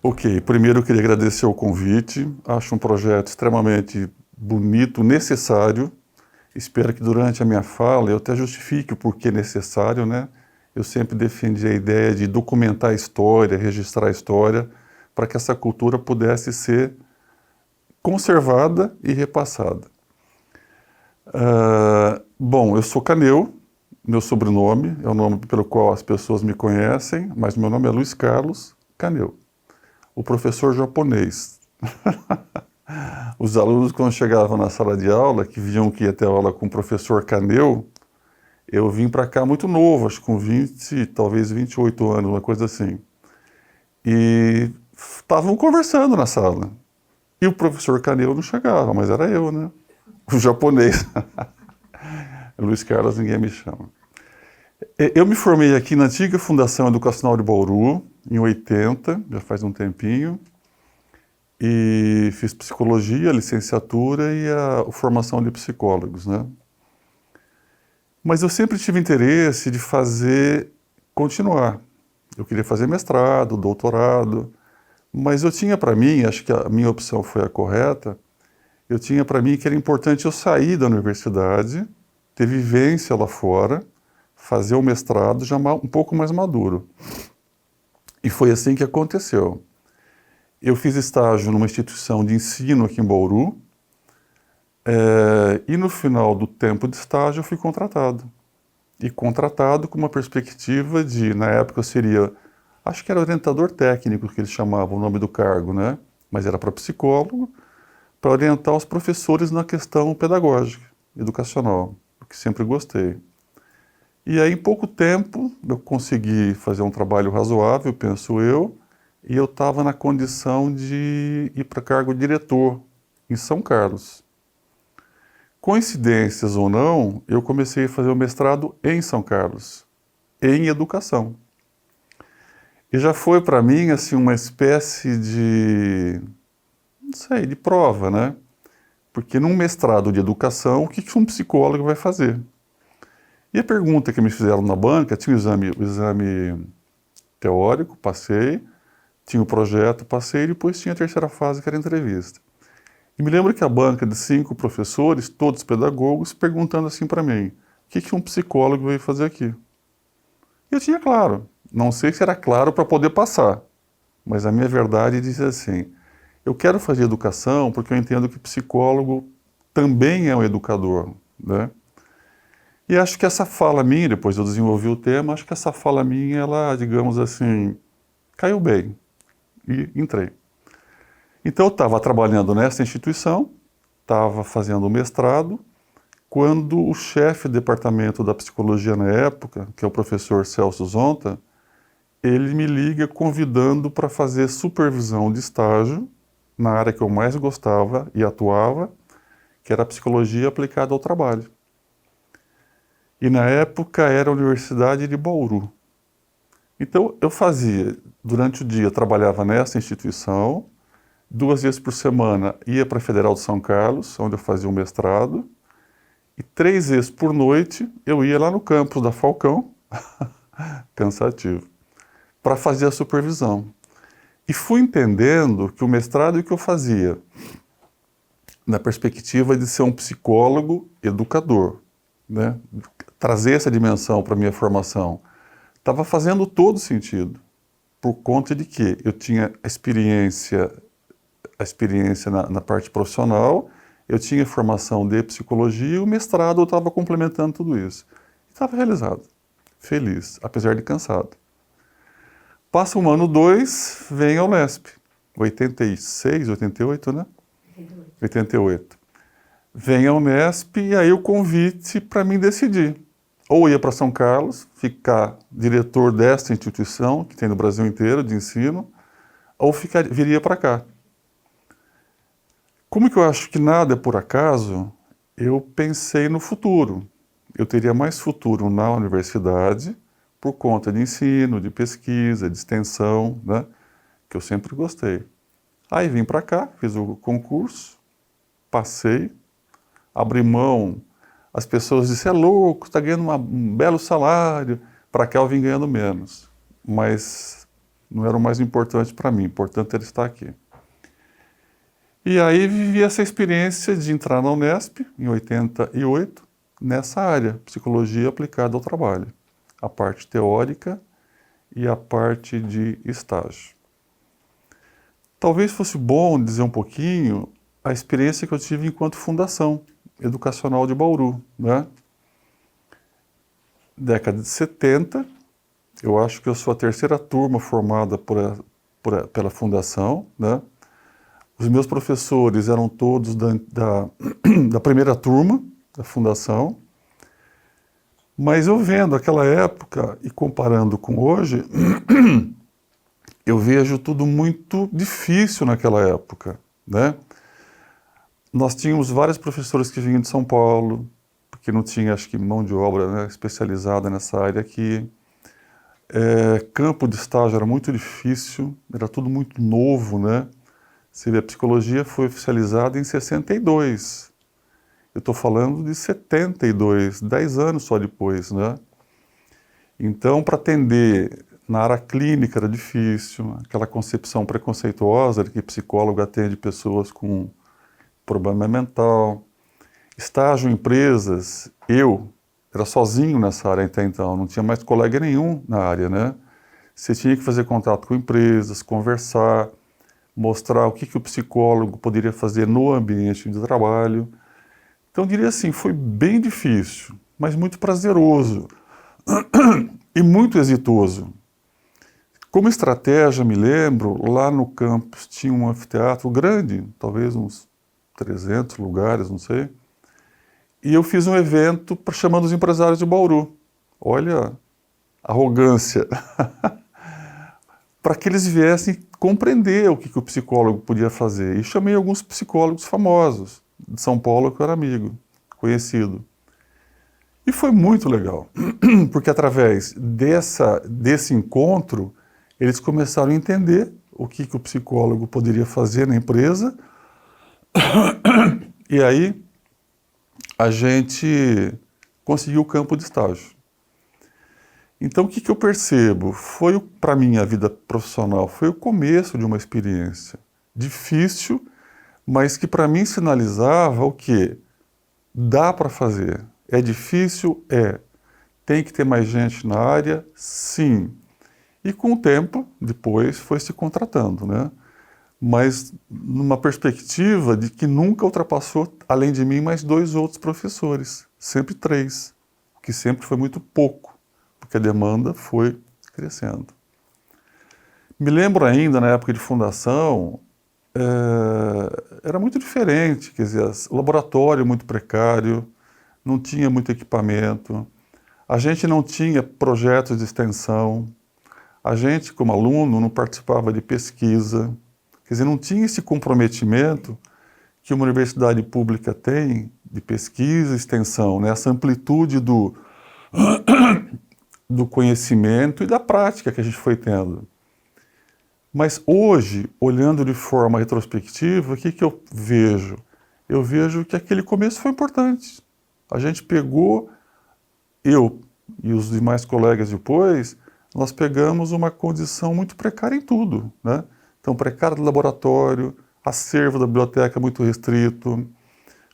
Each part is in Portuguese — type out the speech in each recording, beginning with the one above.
Ok, primeiro eu queria agradecer o convite. Acho um projeto extremamente bonito, necessário. Espero que durante a minha fala eu até justifique o porquê necessário, né? Eu sempre defendi a ideia de documentar a história, registrar a história, para que essa cultura pudesse ser conservada e repassada. Bom, eu sou Caneu, meu sobrenome é o nome pelo qual as pessoas me conhecem, mas meu nome é Luiz Carlos Caneu, o professor japonês. Os alunos, quando chegavam na sala de aula, que viam que ia ter aula com o professor Caneu, eu vim para cá muito novo, acho que com 20, talvez 28 anos, uma coisa assim. E estavam conversando na sala. E o professor Caneu não chegava, mas era eu, né? O japonês. Luiz Carlos, ninguém me chama. Eu me formei aqui na antiga Fundação Educacional de Bauru, em 80, já faz um tempinho. E fiz psicologia, licenciatura e a formação de psicólogos, né? Mas eu sempre tive interesse de continuar. Eu queria fazer mestrado, doutorado, mas eu tinha para mim, acho que a minha opção foi a correta, eu tinha para mim que era importante eu sair da universidade, ter vivência lá fora, fazer o mestrado já um pouco mais maduro. E foi assim que aconteceu. Eu fiz estágio numa instituição de ensino aqui em Bauru, e no final do tempo de estágio eu fui contratado. E contratado com uma perspectiva de, na época eu seria, acho que era orientador técnico que eles chamavam o nome do cargo, né? Mas era para psicólogo, para orientar os professores na questão pedagógica, educacional, o que sempre gostei. E aí em pouco tempo eu consegui fazer um trabalho razoável, penso eu, e eu estava na condição de ir para cargo de diretor em São Carlos. Coincidências ou não, eu comecei a fazer o mestrado em São Carlos, em educação. E já foi para mim assim uma espécie de, não sei, de prova, né? Porque num mestrado de educação, o que um psicólogo vai fazer? E a pergunta que me fizeram na banca, tinha o exame teórico, passei, tinha o projeto, passei, e depois tinha a terceira fase, que era a entrevista. E me lembro que a banca de 5 professores, todos pedagogos, perguntando assim para mim, o que um psicólogo veio fazer aqui? E eu tinha claro, não sei se era claro para poder passar, mas a minha verdade dizia assim, eu quero fazer educação porque eu entendo que psicólogo também é um educador, né? E acho que essa fala minha, depois eu desenvolvi o tema, acho que essa fala minha, ela, digamos assim, caiu bem e entrei. Então eu estava trabalhando nessa instituição, estava fazendo o mestrado, quando o chefe do departamento da psicologia na época, que é o professor Celso Zonta, ele me liga convidando para fazer supervisão de estágio na área que eu mais gostava e atuava, que era a psicologia aplicada ao trabalho. E na época era a Universidade de Bauru. Então eu fazia, durante o dia trabalhava nessa instituição, 2 vezes por semana ia para a Federal de São Carlos, onde eu fazia um mestrado, e 3 vezes por noite eu ia lá no campus da Falcão, cansativo, para fazer a supervisão. E fui entendendo que o mestrado que eu fazia, na perspectiva de ser um psicólogo educador, né? Trazer essa dimensão para a minha formação, estava fazendo todo sentido, por conta de que eu tinha a experiência na parte profissional, eu tinha formação de psicologia e o mestrado eu estava complementando tudo isso. Estava realizado, feliz, apesar de cansado. Passa um ano, 2, vem a Unesp, 86, 88, né? 88. Vem a Unesp e aí o convite para mim decidir. Ou ia para São Carlos, ficar diretor desta instituição, que tem no Brasil inteiro, de ensino, ou viria para cá. Como que eu acho que nada é por acaso, eu pensei no futuro. Eu teria mais futuro na universidade, por conta de ensino, de pesquisa, de extensão, né? Que eu sempre gostei. Aí vim para cá, fiz o concurso, passei, abri mão. As pessoas disseram, é louco, está ganhando um belo salário, para cá eu vim ganhando menos. Mas não era o mais importante para mim, o importante era estar aqui. E aí vivi essa experiência de entrar na Unesp, em 88, nessa área, psicologia aplicada ao trabalho. A parte teórica e a parte de estágio. Talvez fosse bom dizer um pouquinho a experiência que eu tive enquanto Fundação Educacional de Bauru, né? Década de 70, eu acho que eu sou a terceira turma formada pela Fundação, né? Os meus professores eram todos da primeira turma da Fundação, mas eu vendo aquela época e comparando com hoje, eu vejo tudo muito difícil naquela época, né? Nós tínhamos vários professores que vinham de São Paulo, porque não tinha, acho que, mão de obra, né, especializada nessa área aqui. Campo de estágio era muito difícil, era tudo muito novo, né? Você vê, a psicologia foi oficializada em 62. Eu estou falando de 72, 10 anos só depois, né? Então, para atender na área clínica era difícil, aquela concepção preconceituosa de que psicólogo atende pessoas com problema mental. Estágio em empresas, eu era sozinho nessa área até então, não tinha mais colega nenhum na área, né? Você tinha que fazer contato com empresas, conversar, mostrar o que o psicólogo poderia fazer no ambiente de trabalho. Então, eu diria assim, foi bem difícil, mas muito prazeroso e muito exitoso. Como estratégia, me lembro, lá no campus tinha um anfiteatro grande, talvez uns 300 lugares, não sei, e eu fiz um evento chamando os empresários de Bauru. Olha a arrogância. Para que eles viessem compreender o que o psicólogo podia fazer. E chamei alguns psicólogos famosos de São Paulo, que eu era amigo, conhecido. E foi muito legal, porque através desse encontro, eles começaram a entender o que o psicólogo poderia fazer na empresa. E aí a gente conseguiu o campo de estágio. Então, o que eu percebo? Foi, para mim, a vida profissional, foi o começo de uma experiência difícil, mas que para mim sinalizava o quê? Dá para fazer. É difícil? É. Tem que ter mais gente na área? Sim. E com o tempo, depois, foi se contratando, né? Mas numa perspectiva de que nunca ultrapassou, além de mim, mais 2 outros professores. Sempre 3, o que sempre foi muito pouco, porque a demanda foi crescendo. Me lembro ainda, na época de fundação, era muito diferente, quer dizer, o laboratório muito precário, não tinha muito equipamento, a gente não tinha projetos de extensão, a gente, como aluno, não participava de pesquisa, quer dizer, não tinha esse comprometimento que uma universidade pública tem de pesquisa e extensão, né? Essa amplitude do conhecimento e da prática que a gente foi tendo. Mas hoje, olhando de forma retrospectiva, o que eu vejo? Eu vejo que aquele começo foi importante. A gente pegou, eu e os demais colegas depois, nós pegamos uma condição muito precária em tudo, né? Então, precária do laboratório, acervo da biblioteca muito restrito,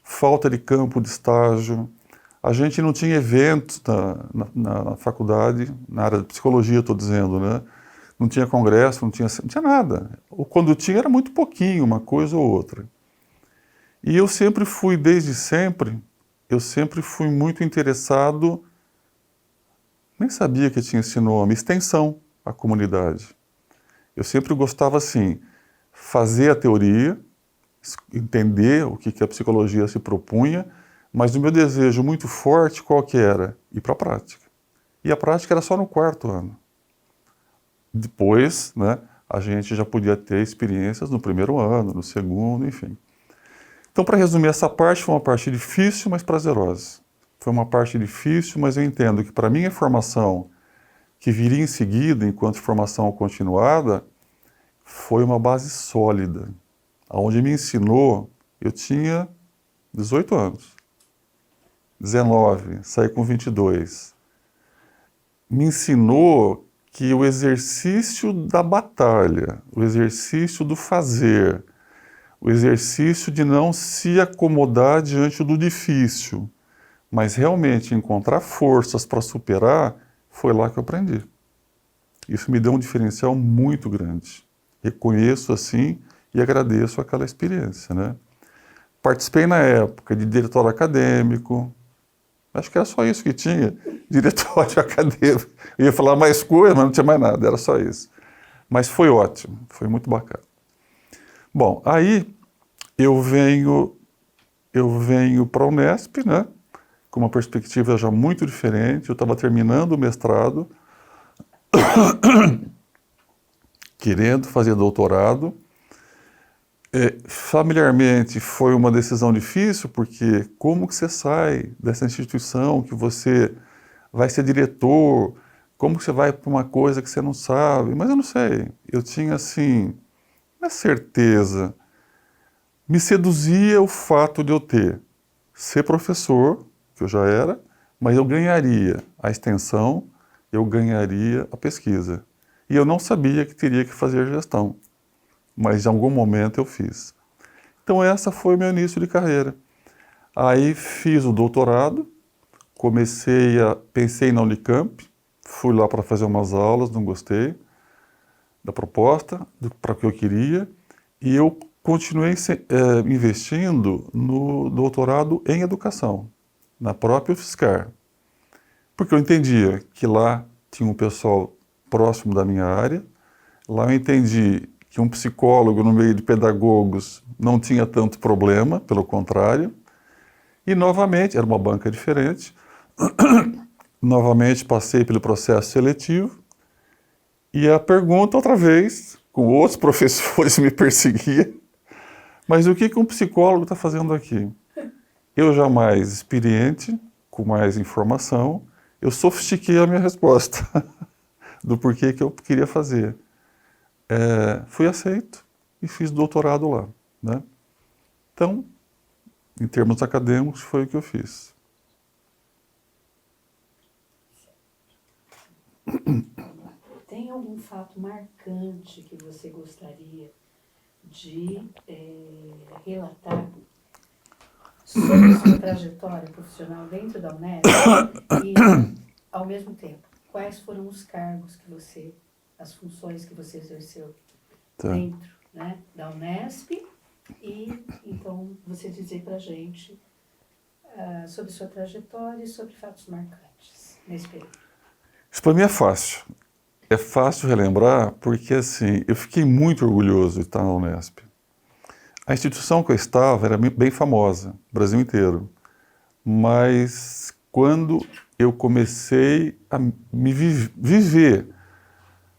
falta de campo de estágio. A gente não tinha eventos na faculdade, na área de psicologia, estou dizendo, né? Não tinha congresso, não tinha nada. Ou quando tinha, era muito pouquinho, uma coisa ou outra. E eu sempre fui, desde sempre, eu sempre fui muito interessado, nem sabia que tinha esse nome, extensão à comunidade. Eu sempre gostava, assim, fazer a teoria, entender o que a psicologia se propunha, mas o meu desejo muito forte, qual que era? Ir para a prática. E a prática era só no 4º ano. Depois, né, a gente já podia ter experiências no 1º ano, no 2º, enfim. Então, para resumir, essa parte foi uma parte difícil, mas prazerosa. Foi uma parte difícil, mas eu entendo que para mim a formação que viria em seguida, enquanto formação continuada, foi uma base sólida, onde me ensinou, eu tinha 18 anos, 19, saí com 22. Me ensinou que o exercício da batalha, o exercício do fazer, o exercício de não se acomodar diante do difícil, mas realmente encontrar forças para superar, foi lá que eu aprendi. Isso me deu um diferencial muito grande. Reconheço assim e agradeço aquela experiência, né? Participei na época de diretório acadêmico, acho que era só isso que tinha, diretório acadêmico. Eu ia falar mais coisa, mas não tinha mais nada, era só isso. Mas foi ótimo, foi muito bacana. Bom, aí eu venho para a Unesp, né? Com uma perspectiva já muito diferente. Eu estava terminando o mestrado, querendo fazer doutorado. Familiarmente foi uma decisão difícil, porque como que você sai dessa instituição que você vai ser diretor, como que você vai para uma coisa que você não sabe? Mas eu não sei, eu tinha assim, uma certeza, me seduzia o fato de eu ser professor, que eu já era, mas eu ganharia a extensão, eu ganharia a pesquisa. E eu não sabia que teria que fazer gestão, mas em algum momento eu fiz. Então essa foi o meu início de carreira. Aí fiz o doutorado, pensei na Unicamp, fui lá para fazer umas aulas, não gostei da proposta, para o que eu queria, e eu continuei investindo no doutorado em educação, na própria UFSCar, porque eu entendia que lá tinha um pessoal próximo da minha área, lá eu entendi que um psicólogo no meio de pedagogos não tinha tanto problema, pelo contrário. E novamente, era uma banca diferente, novamente passei pelo processo seletivo e a pergunta outra vez, com outros professores me perseguia, mas o que um psicólogo está fazendo aqui? Eu já mais experiente, com mais informação, eu sofistiquei a minha resposta do porquê que eu queria fazer. Fui aceito e fiz doutorado lá, né? Então, em termos acadêmicos, foi o que eu fiz. Tem algum fato marcante que você gostaria de relatar sobre sua trajetória profissional dentro da Unesp e, ao mesmo tempo, quais foram os cargos que você, as funções que você exerceu dentro, né, da Unesp e, então, você dizer pra gente sobre sua trajetória e sobre fatos marcantes nesse período. Isso para mim é fácil. É fácil relembrar porque, assim, eu fiquei muito orgulhoso de estar na Unesp. A instituição que eu estava era bem famosa, no Brasil inteiro. Mas quando eu comecei a viver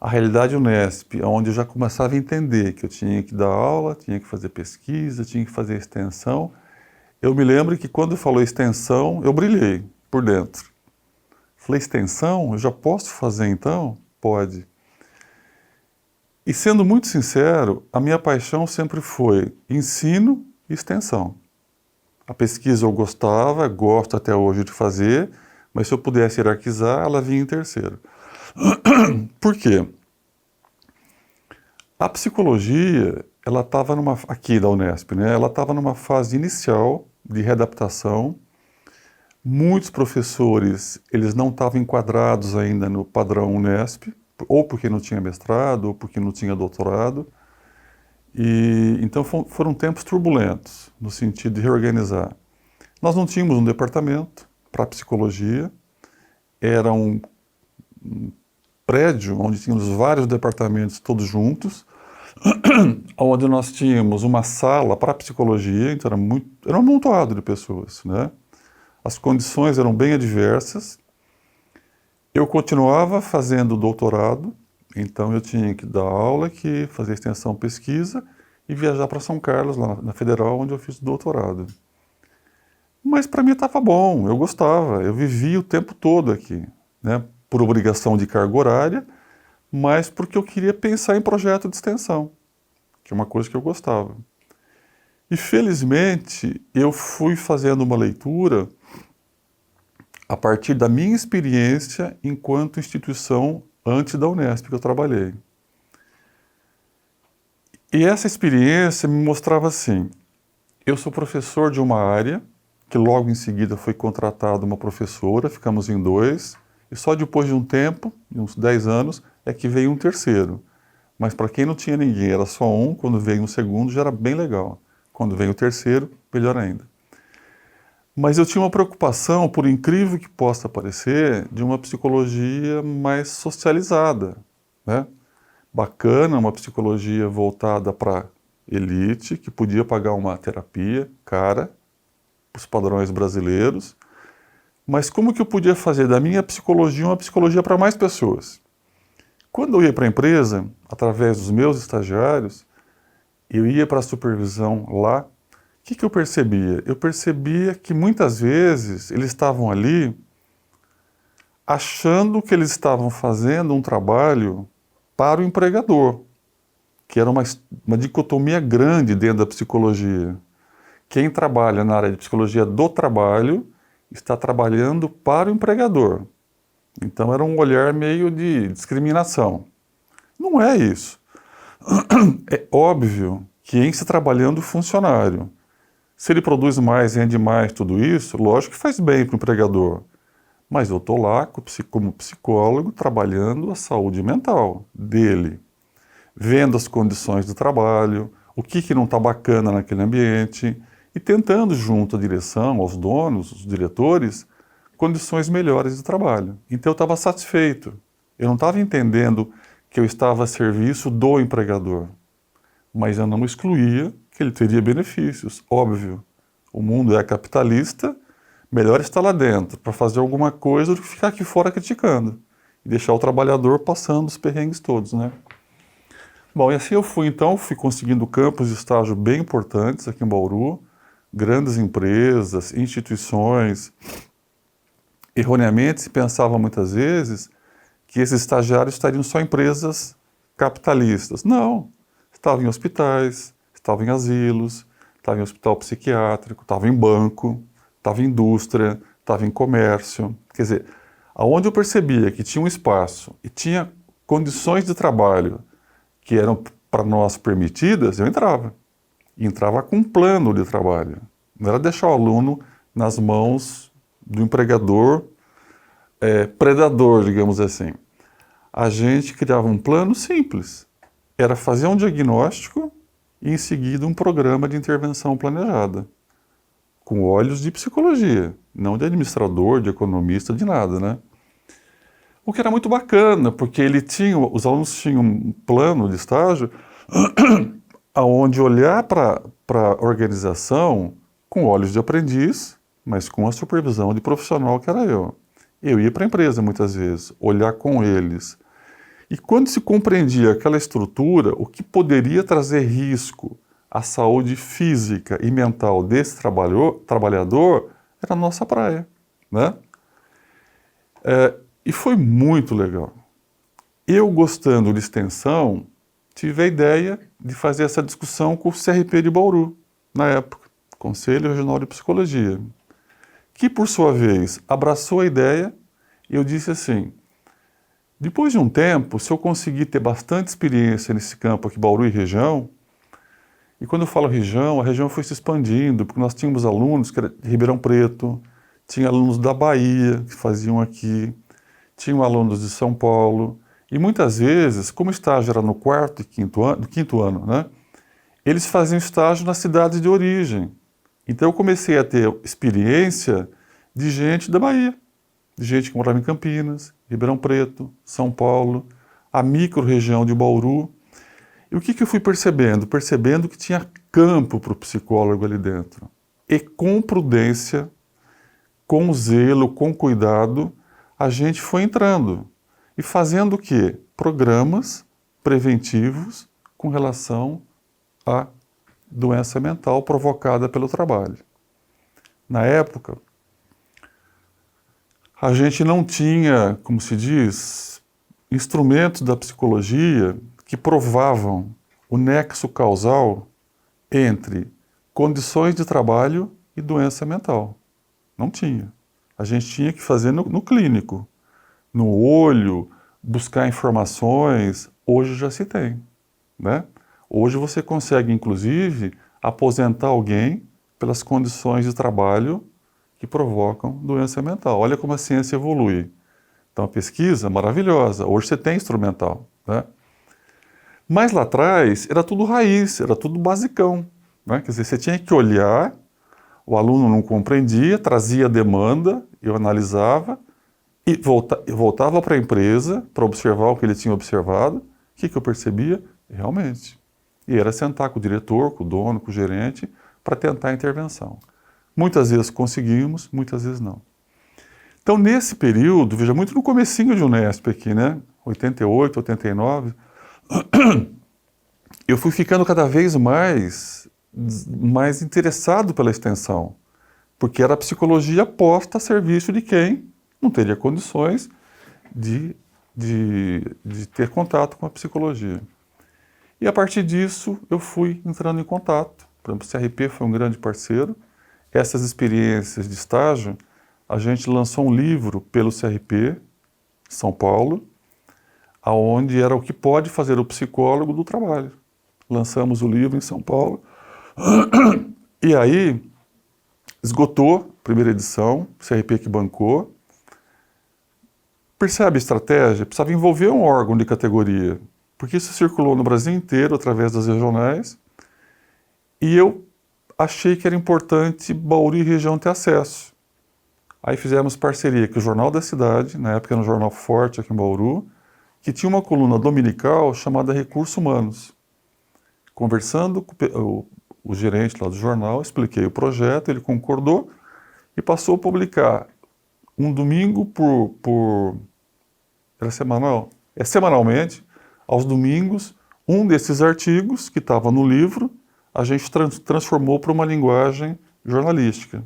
a realidade Unesp, onde eu já começava a entender que eu tinha que dar aula, tinha que fazer pesquisa, tinha que fazer extensão, eu me lembro que quando falou extensão, eu brilhei por dentro. Falei, extensão? Eu já posso fazer então? Pode. E sendo muito sincero, a minha paixão sempre foi ensino e extensão. A pesquisa eu gostava, gosto até hoje de fazer, mas se eu pudesse hierarquizar, ela vinha em terceiro. Por quê? A psicologia, ela estava aqui da Unesp, né? Ela estava numa fase inicial de readaptação. Muitos professores, eles não estavam enquadrados ainda no padrão Unesp, ou porque não tinha mestrado, ou porque não tinha doutorado. E então foram tempos turbulentos, no sentido de reorganizar. Nós não tínhamos um departamento para psicologia, era um prédio onde tínhamos vários departamentos todos juntos, onde nós tínhamos uma sala para psicologia, então era um amontoado de pessoas, né? As condições eram bem adversas. Eu continuava fazendo doutorado, então eu tinha que dar aula aqui, fazer extensão pesquisa e viajar para São Carlos, lá na Federal, onde eu fiz o doutorado. Mas para mim estava bom, eu gostava, eu vivia o tempo todo aqui, né? Por obrigação de carga horária, mas porque eu queria pensar em projeto de extensão, que é uma coisa que eu gostava. E felizmente eu fui fazendo uma leitura a partir da minha experiência enquanto instituição antes da Unesp que eu trabalhei. E essa experiência me mostrava assim, eu sou professor de uma área, que logo em seguida foi contratada uma professora, ficamos em 2, e só depois de um tempo, de uns 10 anos, é que veio um terceiro. Mas para quem não tinha ninguém, era só um, quando veio um segundo já era bem legal. Quando veio o terceiro, melhor ainda. Mas eu tinha uma preocupação, por incrível que possa parecer, de uma psicologia mais socializada, né? Bacana, uma psicologia voltada para elite, que podia pagar uma terapia cara, os padrões brasileiros, mas como que eu podia fazer da minha psicologia uma psicologia para mais pessoas? Quando eu ia para a empresa, através dos meus estagiários, eu ia para a supervisão lá, o que eu percebia? Eu percebia que muitas vezes eles estavam ali achando que eles estavam fazendo um trabalho para o empregador, que era uma dicotomia grande dentro da psicologia. Quem trabalha na área de psicologia do trabalho está trabalhando para o empregador. Então era um olhar meio de discriminação. Não é isso. É óbvio que em se trabalhando o funcionário, se ele produz mais, rende mais, tudo isso, lógico que faz bem para o empregador. Mas eu estou lá como psicólogo trabalhando a saúde mental dele, vendo as condições do trabalho, o que não está bacana naquele ambiente e tentando, junto à direção, aos donos, os diretores, condições melhores de trabalho. Então eu estava satisfeito. Eu não estava entendendo que eu estava a serviço do empregador, mas eu não excluía que ele teria benefícios, óbvio. O mundo é capitalista, melhor estar lá dentro para fazer alguma coisa do que ficar aqui fora criticando e deixar o trabalhador passando os perrengues todos, né? Bom, e assim eu fui conseguindo campos de estágio bem importantes aqui em Bauru, grandes empresas, instituições. Erroneamente se pensava muitas vezes que esses estagiários estariam só em empresas capitalistas. Não, estavam em hospitais, estavam em asilos, estavam em hospital psiquiátrico, estavam em banco, estavam em indústria, estavam em comércio. Quer dizer, aonde eu percebia que tinha um espaço e tinha condições de trabalho que eram para nós permitidas, eu entrava. E entrava com um plano de trabalho. Não era deixar o aluno nas mãos do empregador predador, digamos assim. A gente criava um plano simples. Era fazer um diagnóstico e, em seguida, um programa de intervenção planejada. Com olhos de psicologia, não de administrador, de economista, de nada, né? O que era muito bacana, porque os alunos tinham um plano de estágio aonde olhar para a organização com olhos de aprendiz, mas com a supervisão de profissional que era eu. Eu ia para a empresa muitas vezes, olhar com eles. E quando se compreendia aquela estrutura, o que poderia trazer risco à saúde física e mental desse trabalhador era a nossa praia, né? E foi muito legal. Eu, gostando de extensão, tive a ideia de fazer essa discussão com o CRP de Bauru, na época, Conselho Regional de Psicologia, que, por sua vez, abraçou a ideia e eu disse assim, depois de um tempo, se eu conseguir ter bastante experiência nesse campo aqui, Bauru e região, e quando eu falo região, a região foi se expandindo, porque nós tínhamos alunos que era de Ribeirão Preto, tinha alunos da Bahia que faziam aqui, tinham alunos de São Paulo, e muitas vezes, como o estágio era no quinto ano, né, eles faziam estágio nas cidades de origem. Então eu comecei a ter experiência de gente da Bahia, de gente que morava em Campinas, Ribeirão Preto, São Paulo, a micro-região de Bauru. E o que eu fui percebendo? Percebendo que tinha campo para o psicólogo ali dentro. E com prudência, com zelo, com cuidado, a gente foi entrando. E fazendo o quê? Programas preventivos com relação à doença mental provocada pelo trabalho. Na época, a gente não tinha, como se diz, instrumentos da psicologia que provavam o nexo causal entre condições de trabalho e doença mental. Não tinha. A gente tinha que fazer no clínico, no olho, buscar informações, hoje já se tem, né? Hoje você consegue, inclusive, aposentar alguém pelas condições de trabalho que provocam doença mental. Olha como a ciência evolui. Então, a pesquisa maravilhosa. Hoje você tem instrumental, né? Mas lá atrás era tudo raiz, era tudo basicão, né? Quer dizer, você tinha que olhar, o aluno não compreendia, trazia a demanda, eu analisava e voltava para a empresa para observar o que ele tinha observado. O que eu percebia? Realmente. E era sentar com o diretor, com o dono, com o gerente, para tentar a intervenção. Muitas vezes conseguimos, muitas vezes não. Então, nesse período, veja, muito no comecinho de Unesp aqui, né? 88, 89, eu fui ficando cada vez mais interessado pela extensão, porque era a psicologia posta a serviço de quem não teria condições de ter contato com a psicologia. E a partir disso, eu fui entrando em contato. Por exemplo, o CRP foi um grande parceiro. Essas experiências de estágio, a gente lançou um livro pelo CRP, São Paulo, aonde era o que pode fazer o psicólogo do trabalho. Lançamos o livro em São Paulo. E aí, esgotou a primeira edição, o CRP que bancou. Percebe a estratégia? Precisava envolver um órgão de categoria, porque isso circulou no Brasil inteiro através das regionais, e eu achei que era importante Bauru e região ter acesso. Aí fizemos parceria com o Jornal da Cidade, na época era um jornal forte aqui em Bauru, que tinha uma coluna dominical chamada Recursos Humanos. Conversando com o gerente lá do jornal, expliquei o projeto, ele concordou e passou a publicar um domingo era semanal? Semanalmente, aos domingos, um desses artigos que estava no livro, a gente transformou para uma linguagem jornalística.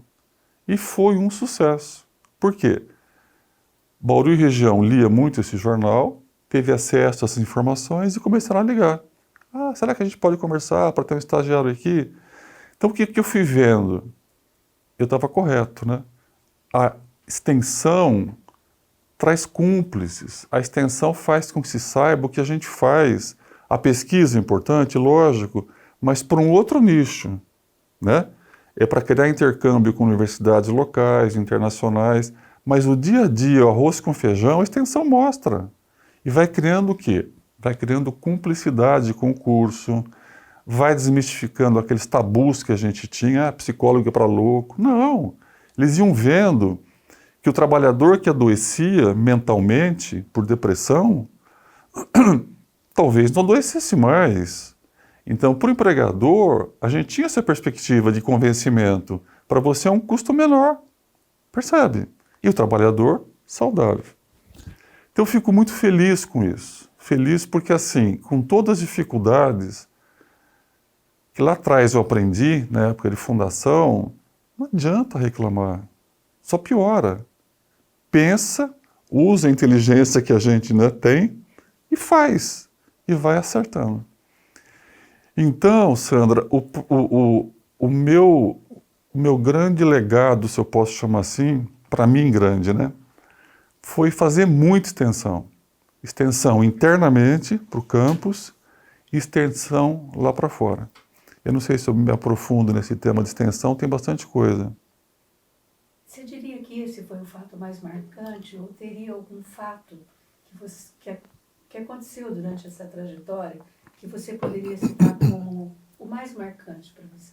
E foi um sucesso. Por quê? Bauru e região lia muito esse jornal, teve acesso a essas informações e começaram a ligar. Ah, será que a gente pode conversar para ter um estagiário aqui? Então, o que eu fui vendo? Eu estava correto, né? A extensão traz cúmplices. A extensão faz com que se saiba o que a gente faz. A pesquisa é importante, lógico, mas para um outro nicho, né? É para criar intercâmbio com universidades locais, internacionais, mas o dia a dia, o arroz com feijão, a extensão mostra. E vai criando o quê? Vai criando cumplicidade com o curso, vai desmistificando aqueles tabus que a gente tinha, psicólogo é para louco. Não, eles iam vendo que o trabalhador que adoecia mentalmente por depressão, talvez não adoecesse mais. Então, para o empregador, a gente tinha essa perspectiva de convencimento. Para você é um custo menor, percebe? E o trabalhador, saudável. Então, eu fico muito feliz com isso. Feliz porque, assim, com todas as dificuldades que lá atrás eu aprendi, na época de fundação, não adianta reclamar. Só piora. Pensa, usa a inteligência que a gente tem e faz. E vai acertando. Então, Sandra, o meu grande legado, se eu posso chamar assim, para mim grande, né? Foi fazer muita extensão. Extensão internamente para o campus e extensão lá para fora. Eu não sei se eu me aprofundo nesse tema de extensão, tem bastante coisa. Você diria que esse foi o fato mais marcante ou teria algum fato que aconteceu durante essa trajetória que você poderia citar como o mais marcante para você?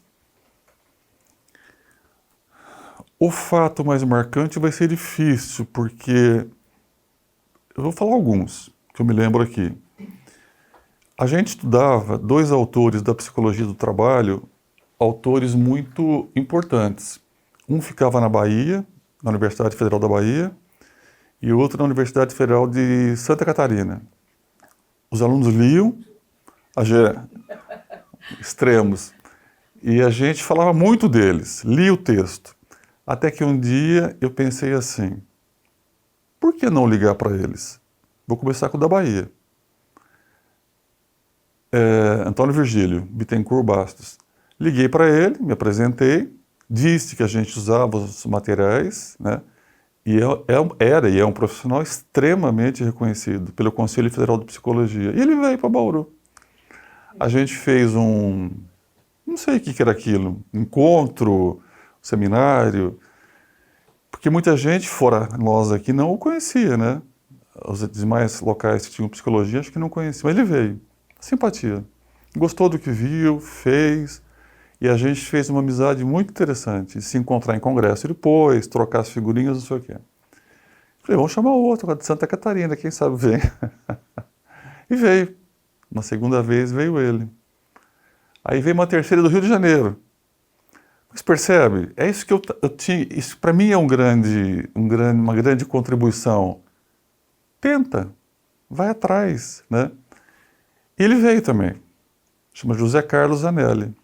O fato mais marcante vai ser difícil, porque eu vou falar alguns, que eu me lembro aqui. A gente estudava dois autores da psicologia do trabalho, autores muito importantes. Um ficava na Bahia, na Universidade Federal da Bahia, e o outro na Universidade Federal de Santa Catarina. Os alunos liam, extremos, e a gente falava muito deles, lia o texto. Até que um dia eu pensei assim, por que não ligar para eles? Vou começar com o da Bahia. Antônio Virgílio Bittencourt Bastos. Liguei para ele, me apresentei, disse que a gente usava os materiais, né? E era e é um profissional extremamente reconhecido pelo Conselho Federal de Psicologia. E ele veio para Bauru. A gente fez não sei o que era aquilo, encontro, seminário, porque muita gente, fora nós aqui, não o conhecia, né? Os demais locais que tinham psicologia, acho que não conheciam. Mas ele veio, simpatia. Gostou do que viu, fez, e a gente fez uma amizade muito interessante. Se encontrar em congresso depois, trocar as figurinhas, não sei o quê. Falei, vamos chamar outro, de Santa Catarina, quem sabe vem. E veio. Uma segunda vez veio ele. Aí veio uma terceira do Rio de Janeiro. Mas percebe? É isso que eu tinha. Isso para mim é uma grande contribuição. Tenta, vai atrás, né? E ele veio também. Chama José Carlos Zanelli.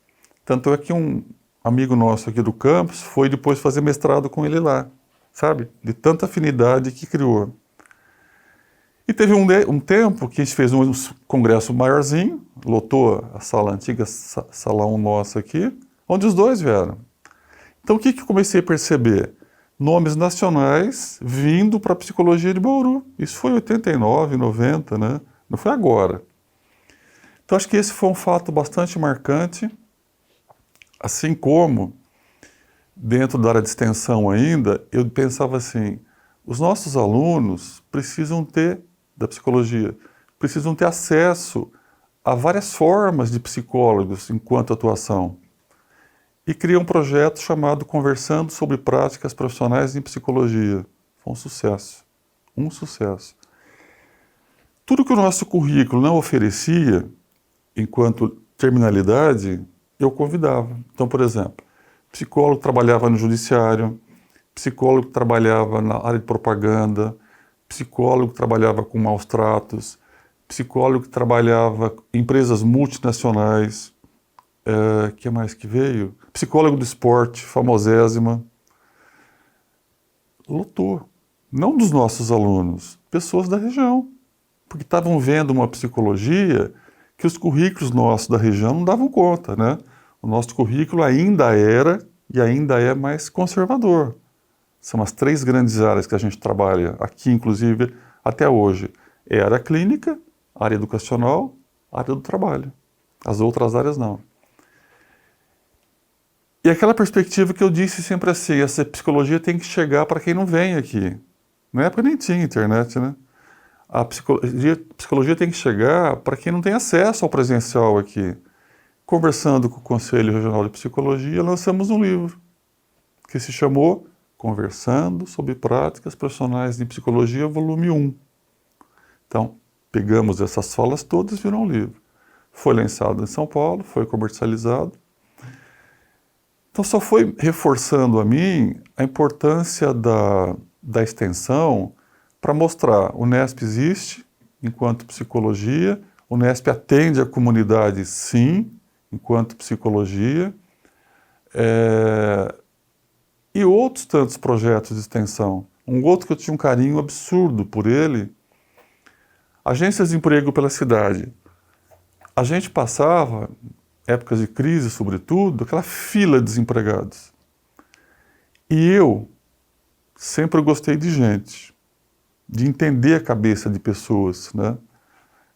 Tanto é que um amigo nosso aqui do campus foi depois fazer mestrado com ele lá, sabe? De tanta afinidade que criou. E teve um tempo que a gente fez um congresso maiorzinho, lotou a sala antiga, salão nosso aqui, onde os dois vieram. Então o que eu comecei a perceber? Nomes nacionais vindo para a psicologia de Bauru. Isso foi em 89, 90, né? Não foi agora. Então acho que esse foi um fato bastante marcante, assim como, dentro da área de extensão ainda, eu pensava assim, os nossos alunos precisam ter, da psicologia, precisam ter acesso a várias formas de psicólogos enquanto atuação. E criei um projeto chamado Conversando sobre Práticas Profissionais em Psicologia. Foi um sucesso. Um sucesso. Tudo que o nosso currículo não oferecia, enquanto terminalidade, eu convidava. Então, por exemplo, psicólogo que trabalhava no judiciário, psicólogo que trabalhava na área de propaganda, psicólogo que trabalhava com maus tratos, psicólogo que trabalhava em empresas multinacionais, que mais que veio? Psicólogo do esporte, famosésima. Lotou. Não dos nossos alunos, pessoas da região. Porque estavam vendo uma psicologia que os currículos nossos da região não davam conta, né? O nosso currículo ainda era e ainda é mais conservador. São as 3 grandes áreas que a gente trabalha aqui, inclusive, até hoje. É a área clínica, a área educacional, a área do trabalho. As outras áreas não. E aquela perspectiva que eu disse sempre assim, essa psicologia tem que chegar para quem não vem aqui. Na época nem tinha internet, né? A psicologia tem que chegar para quem não tem acesso ao presencial aqui. Conversando com o Conselho Regional de Psicologia, lançamos um livro que se chamou Conversando sobre Práticas Profissionais de Psicologia, volume 1. Então, pegamos essas falas todas e virou um livro. Foi lançado em São Paulo, foi comercializado. Então, só foi reforçando a mim a importância da extensão para mostrar o Unesp existe enquanto psicologia, o Unesp atende a comunidade, sim, enquanto psicologia, e outros tantos projetos de extensão. Um outro que eu tinha um carinho absurdo por ele, agências de emprego pela cidade. A gente passava, épocas de crise sobretudo, aquela fila de desempregados. E eu sempre gostei de gente, de entender a cabeça de pessoas, né?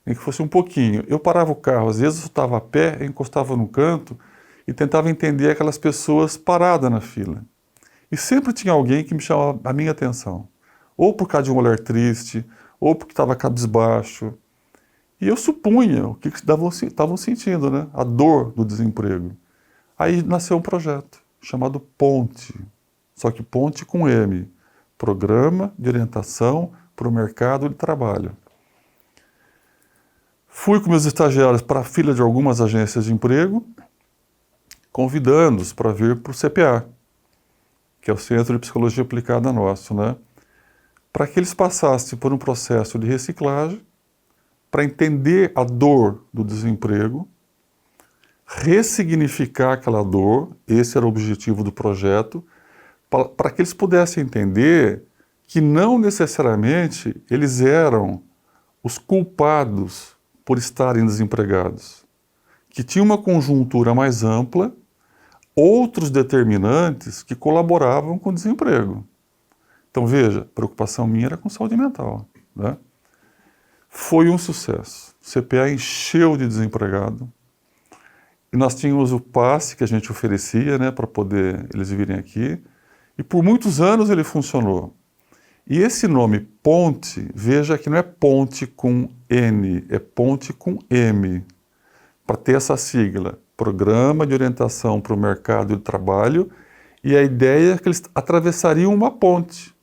Nem que fosse um pouquinho. Eu parava o carro, às vezes eu estava a pé, encostava no canto e tentava entender aquelas pessoas paradas na fila. E sempre tinha alguém que me chamava a minha atenção. Ou por causa de um olhar triste, ou porque estava cabisbaixo. E eu supunha o que estavam sentindo, né? A dor do desemprego. Aí nasceu um projeto chamado Ponte, só que Ponte com M. Programa de Orientação para o Mercado de Trabalho. Fui com meus estagiários para a fila de algumas agências de emprego, convidando-os para vir para o CPA, que é o Centro de Psicologia Aplicada nosso, né? Para que eles passassem por um processo de reciclagem, para entender a dor do desemprego, ressignificar aquela dor, esse era o objetivo do projeto, para que eles pudessem entender que não necessariamente eles eram os culpados por estarem desempregados, que tinha uma conjuntura mais ampla, outros determinantes que colaboravam com o desemprego. Então, veja, a preocupação minha era com saúde mental, né? Foi um sucesso. O CPA encheu de desempregado. E nós tínhamos o passe que a gente oferecia, né, para poder eles virem aqui. E por muitos anos ele funcionou. E esse nome Ponte, veja que não é ponte com N, é ponte com M. Para ter essa sigla, Programa de Orientação para o Mercado de Trabalho. E a ideia é que eles atravessariam uma ponte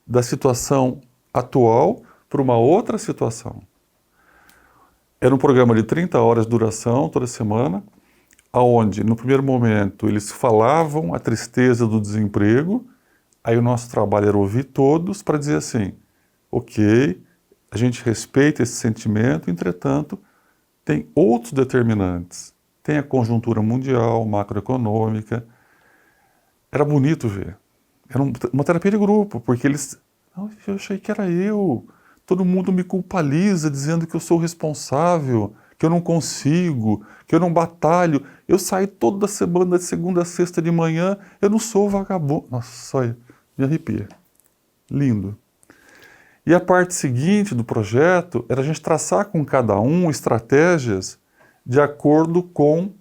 da situação atual para uma outra situação. Era um programa de 30 horas de duração, toda semana, onde, no primeiro momento, eles falavam a tristeza do desemprego, aí o nosso trabalho era ouvir todos para dizer assim, ok, a gente respeita esse sentimento, entretanto, tem outros determinantes. Tem a conjuntura mundial, macroeconômica. Era bonito ver. Era uma terapia de grupo, porque eles... Eu achei que era eu. Todo mundo me culpabiliza, dizendo que eu sou responsável, que eu não consigo, que eu não batalho. Eu saio toda semana, de segunda a sexta de manhã, eu não sou vagabundo. Nossa, olha, me arrepia. Lindo. E a parte seguinte do projeto era a gente traçar com cada um estratégias de acordo com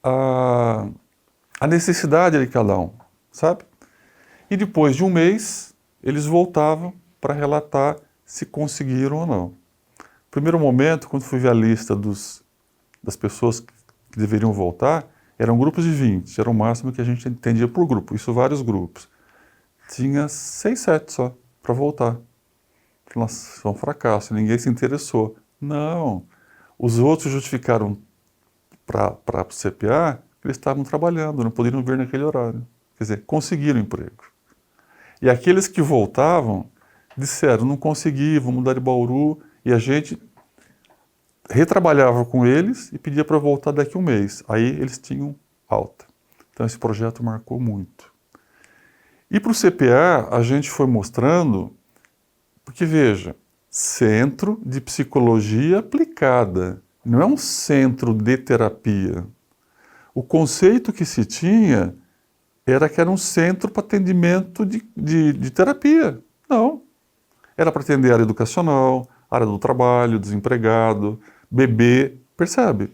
a necessidade de cada um, sabe? E depois de um mês, eles voltavam para relatar se conseguiram ou não. No primeiro momento, quando fui ver a lista das pessoas que deveriam voltar, eram grupos de 20, era o máximo que a gente entendia por grupo, isso vários grupos. Tinha 6, 7 só para voltar. Nossa, foi um fracasso, ninguém se interessou. Não, os outros justificaram para o CPA que eles estavam trabalhando, não poderiam vir naquele horário. Quer dizer, conseguiram emprego. E aqueles que voltavam disseram, não consegui, vou mudar de Bauru, e a gente retrabalhava com eles e pedia para voltar daqui a um mês. Aí eles tinham alta. Então esse projeto marcou muito. E para o CPA a gente foi mostrando, porque veja, Centro de Psicologia Aplicada, não é um centro de terapia. O conceito que se tinha era que era um centro para atendimento de terapia. Não. Era para atender a área educacional, área do trabalho, desempregado, bebê, percebe?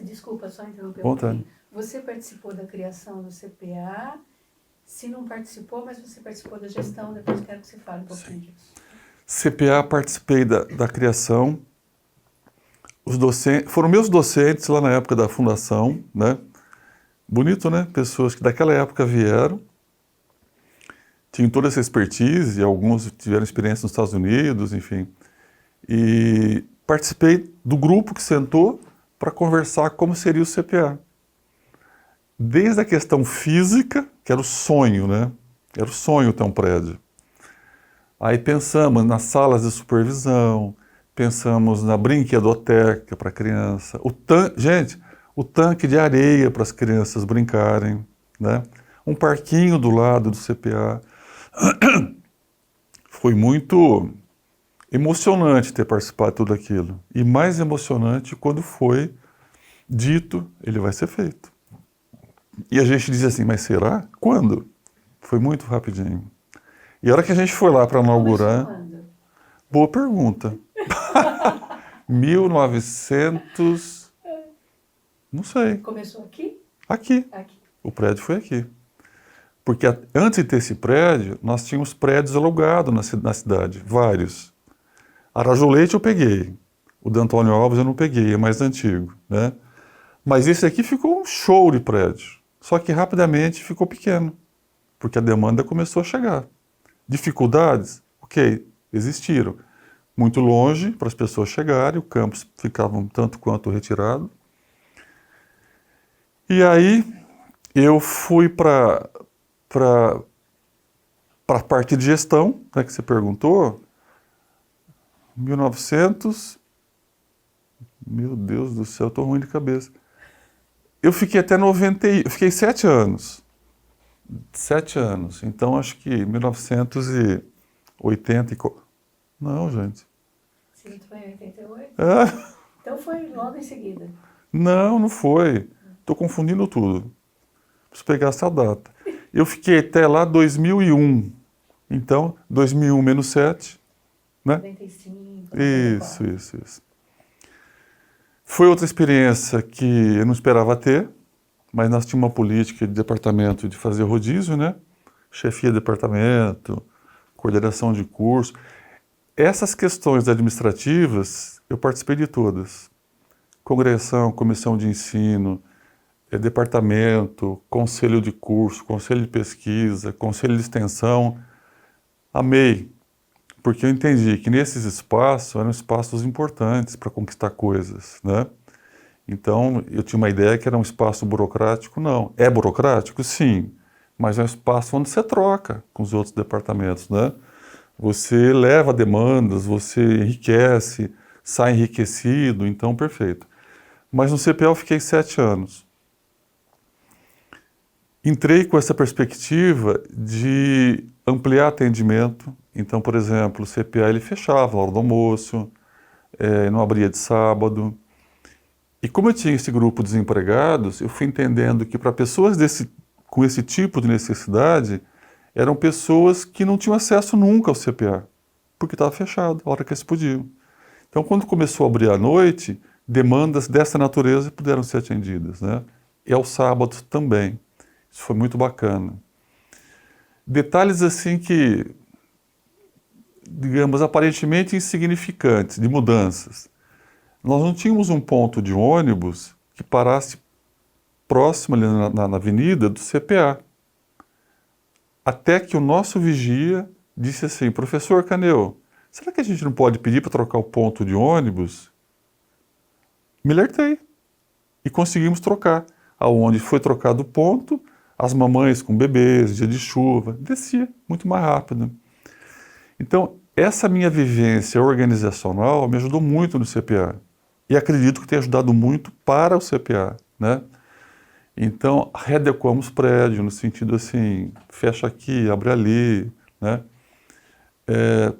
Desculpa, só interromper um pouquinho. Você participou da criação do CPA, se não participou, mas você participou da gestão, depois quero que você fale um pouquinho disso. CPA, participei da criação, os docentes, foram meus docentes lá na época da fundação, né? Bonito, né? Pessoas que daquela época vieram, tinham toda essa expertise, e alguns tiveram experiência nos Estados Unidos, enfim. E participei do grupo que sentou para conversar como seria o CPA. Desde a questão física, que era o sonho, né? Era o sonho ter um prédio. Aí pensamos nas salas de supervisão, pensamos na brinquedoteca para criança, o tanque de areia para as crianças brincarem, né? Um parquinho do lado do CPA. Foi muito emocionante ter participado de tudo aquilo. E mais emocionante quando foi dito, ele vai ser feito. E a gente dizia assim, mas será? Quando? Foi muito rapidinho. E a hora que a gente foi lá para inaugurar... Quando? Boa pergunta. 1900... Não sei. Começou aqui? Aqui. Aqui. O prédio foi aqui. Porque antes de ter esse prédio, nós tínhamos prédios alugados na cidade, vários. Arajú Leite eu peguei. O da Antônio Alves eu não peguei, é mais antigo, né? Mas esse aqui ficou um show de prédio. Só que rapidamente ficou pequeno, porque a demanda começou a chegar. Dificuldades? Ok, existiram. Muito longe para as pessoas chegarem, o campus ficava um tanto quanto retirado. E aí eu fui para a parte de gestão, né, que você perguntou, 1900... Meu Deus do céu, estou ruim de cabeça. Eu fiquei até 90, eu fiquei 7 anos. 7 anos. Então, acho que 1980 e... Não, gente. Você não foi em 88? É. Então foi logo em seguida. Não foi. Estou confundindo tudo. Preciso pegar essa data. Eu fiquei até lá 2001. Então, 2001 menos 7, né? 95, Isso. Foi outra experiência que eu não esperava ter, mas nós tínhamos uma política de departamento de fazer rodízio, né? Chefia de departamento, coordenação de curso. Essas questões administrativas, eu participei de todas. Congregação, comissão de ensino, departamento, conselho de curso, conselho de pesquisa, conselho de extensão. Amei, porque eu entendi que nesses espaços eram espaços importantes para conquistar coisas, né? Então, eu tinha uma ideia que era um espaço burocrático. Não. É burocrático? Sim. Mas é um espaço onde você troca com os outros departamentos, né? Você leva demandas, você enriquece, sai enriquecido, então perfeito. Mas no CPA eu fiquei 7 anos. Entrei com essa perspectiva de ampliar atendimento. Então, por exemplo, o CPA ele fechava na hora do almoço, não abria de sábado. E como eu tinha esse grupo de desempregados, eu fui entendendo que para pessoas com esse tipo de necessidade, eram pessoas que não tinham acesso nunca ao CPA, porque estava fechado, a hora que eles podiam. Então, quando começou a abrir à noite, demandas dessa natureza puderam ser atendidas, né? E aos sábados também. Isso foi muito bacana. Detalhes assim que, digamos, aparentemente insignificantes, de mudanças. Nós não tínhamos um ponto de ônibus que parasse próximo ali na avenida do CPA. Até que o nosso vigia disse assim: professor Caneu, será que a gente não pode pedir para trocar o ponto de ônibus? Me alertei. E conseguimos trocar. Aonde foi trocado o ponto, as mamães com bebês, dia de chuva, descia muito mais rápido. Então, essa minha vivência organizacional me ajudou muito no CPA. E acredito que tem ajudado muito para o CPA, né? Então, readequamos prédio, no sentido assim, fecha aqui, abre ali, né?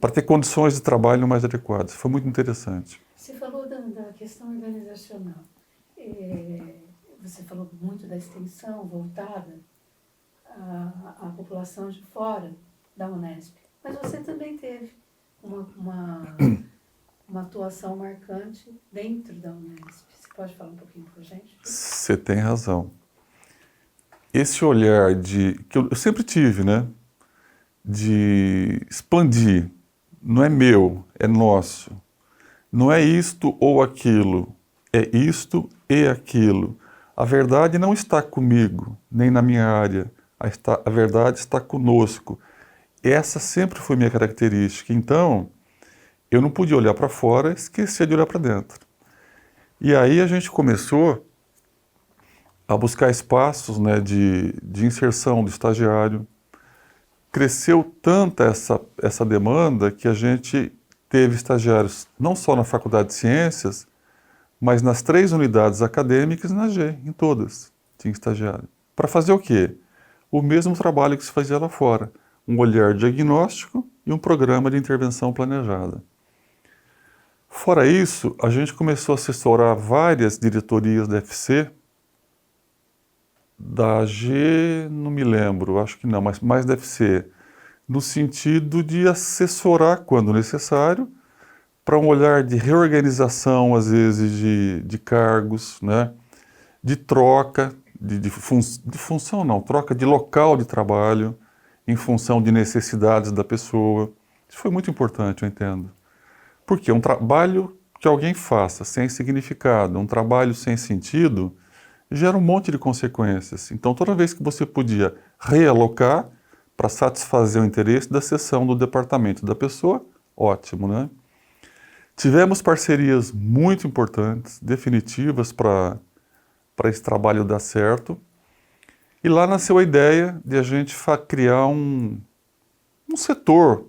Para ter condições de trabalho mais adequadas. Foi muito interessante. Você falou da questão organizacional. Você falou muito da extensão voltada à população de fora da Unesp. Mas você também teve uma atuação marcante dentro da Unesp. Você pode falar um pouquinho para a gente? Você tem razão. Esse olhar que eu sempre tive, né? De expandir. Não é meu, é nosso. Não é isto ou aquilo. É isto e aquilo. A verdade não está comigo, nem na minha área. A verdade está conosco. Essa sempre foi minha característica. Então, eu não podia olhar para fora e esquecer de olhar para dentro. E aí a gente começou a buscar espaços, né, de inserção do estagiário. Cresceu tanta essa demanda que a gente teve estagiários não só na Faculdade de Ciências, mas nas 3 unidades acadêmicas e na G, em todas tinha estagiário. Para fazer o quê? O mesmo trabalho que se fazia lá fora. Um olhar diagnóstico e um programa de intervenção planejada. Fora isso, a gente começou a assessorar várias diretorias da FC, da G, não me lembro, acho que não, mas mais da FC, no sentido de assessorar, quando necessário, para um olhar de reorganização, às vezes, de cargos, né? De troca, de função não, troca de local de trabalho, em função de necessidades da pessoa. Isso foi muito importante, eu entendo. Porque um trabalho que alguém faça sem significado, um trabalho sem sentido, gera um monte de consequências. Então, toda vez que você podia realocar para satisfazer o interesse da seção do departamento da pessoa, ótimo, né? Tivemos parcerias muito importantes, definitivas para esse trabalho dar certo. E lá nasceu a ideia de a gente criar um setor.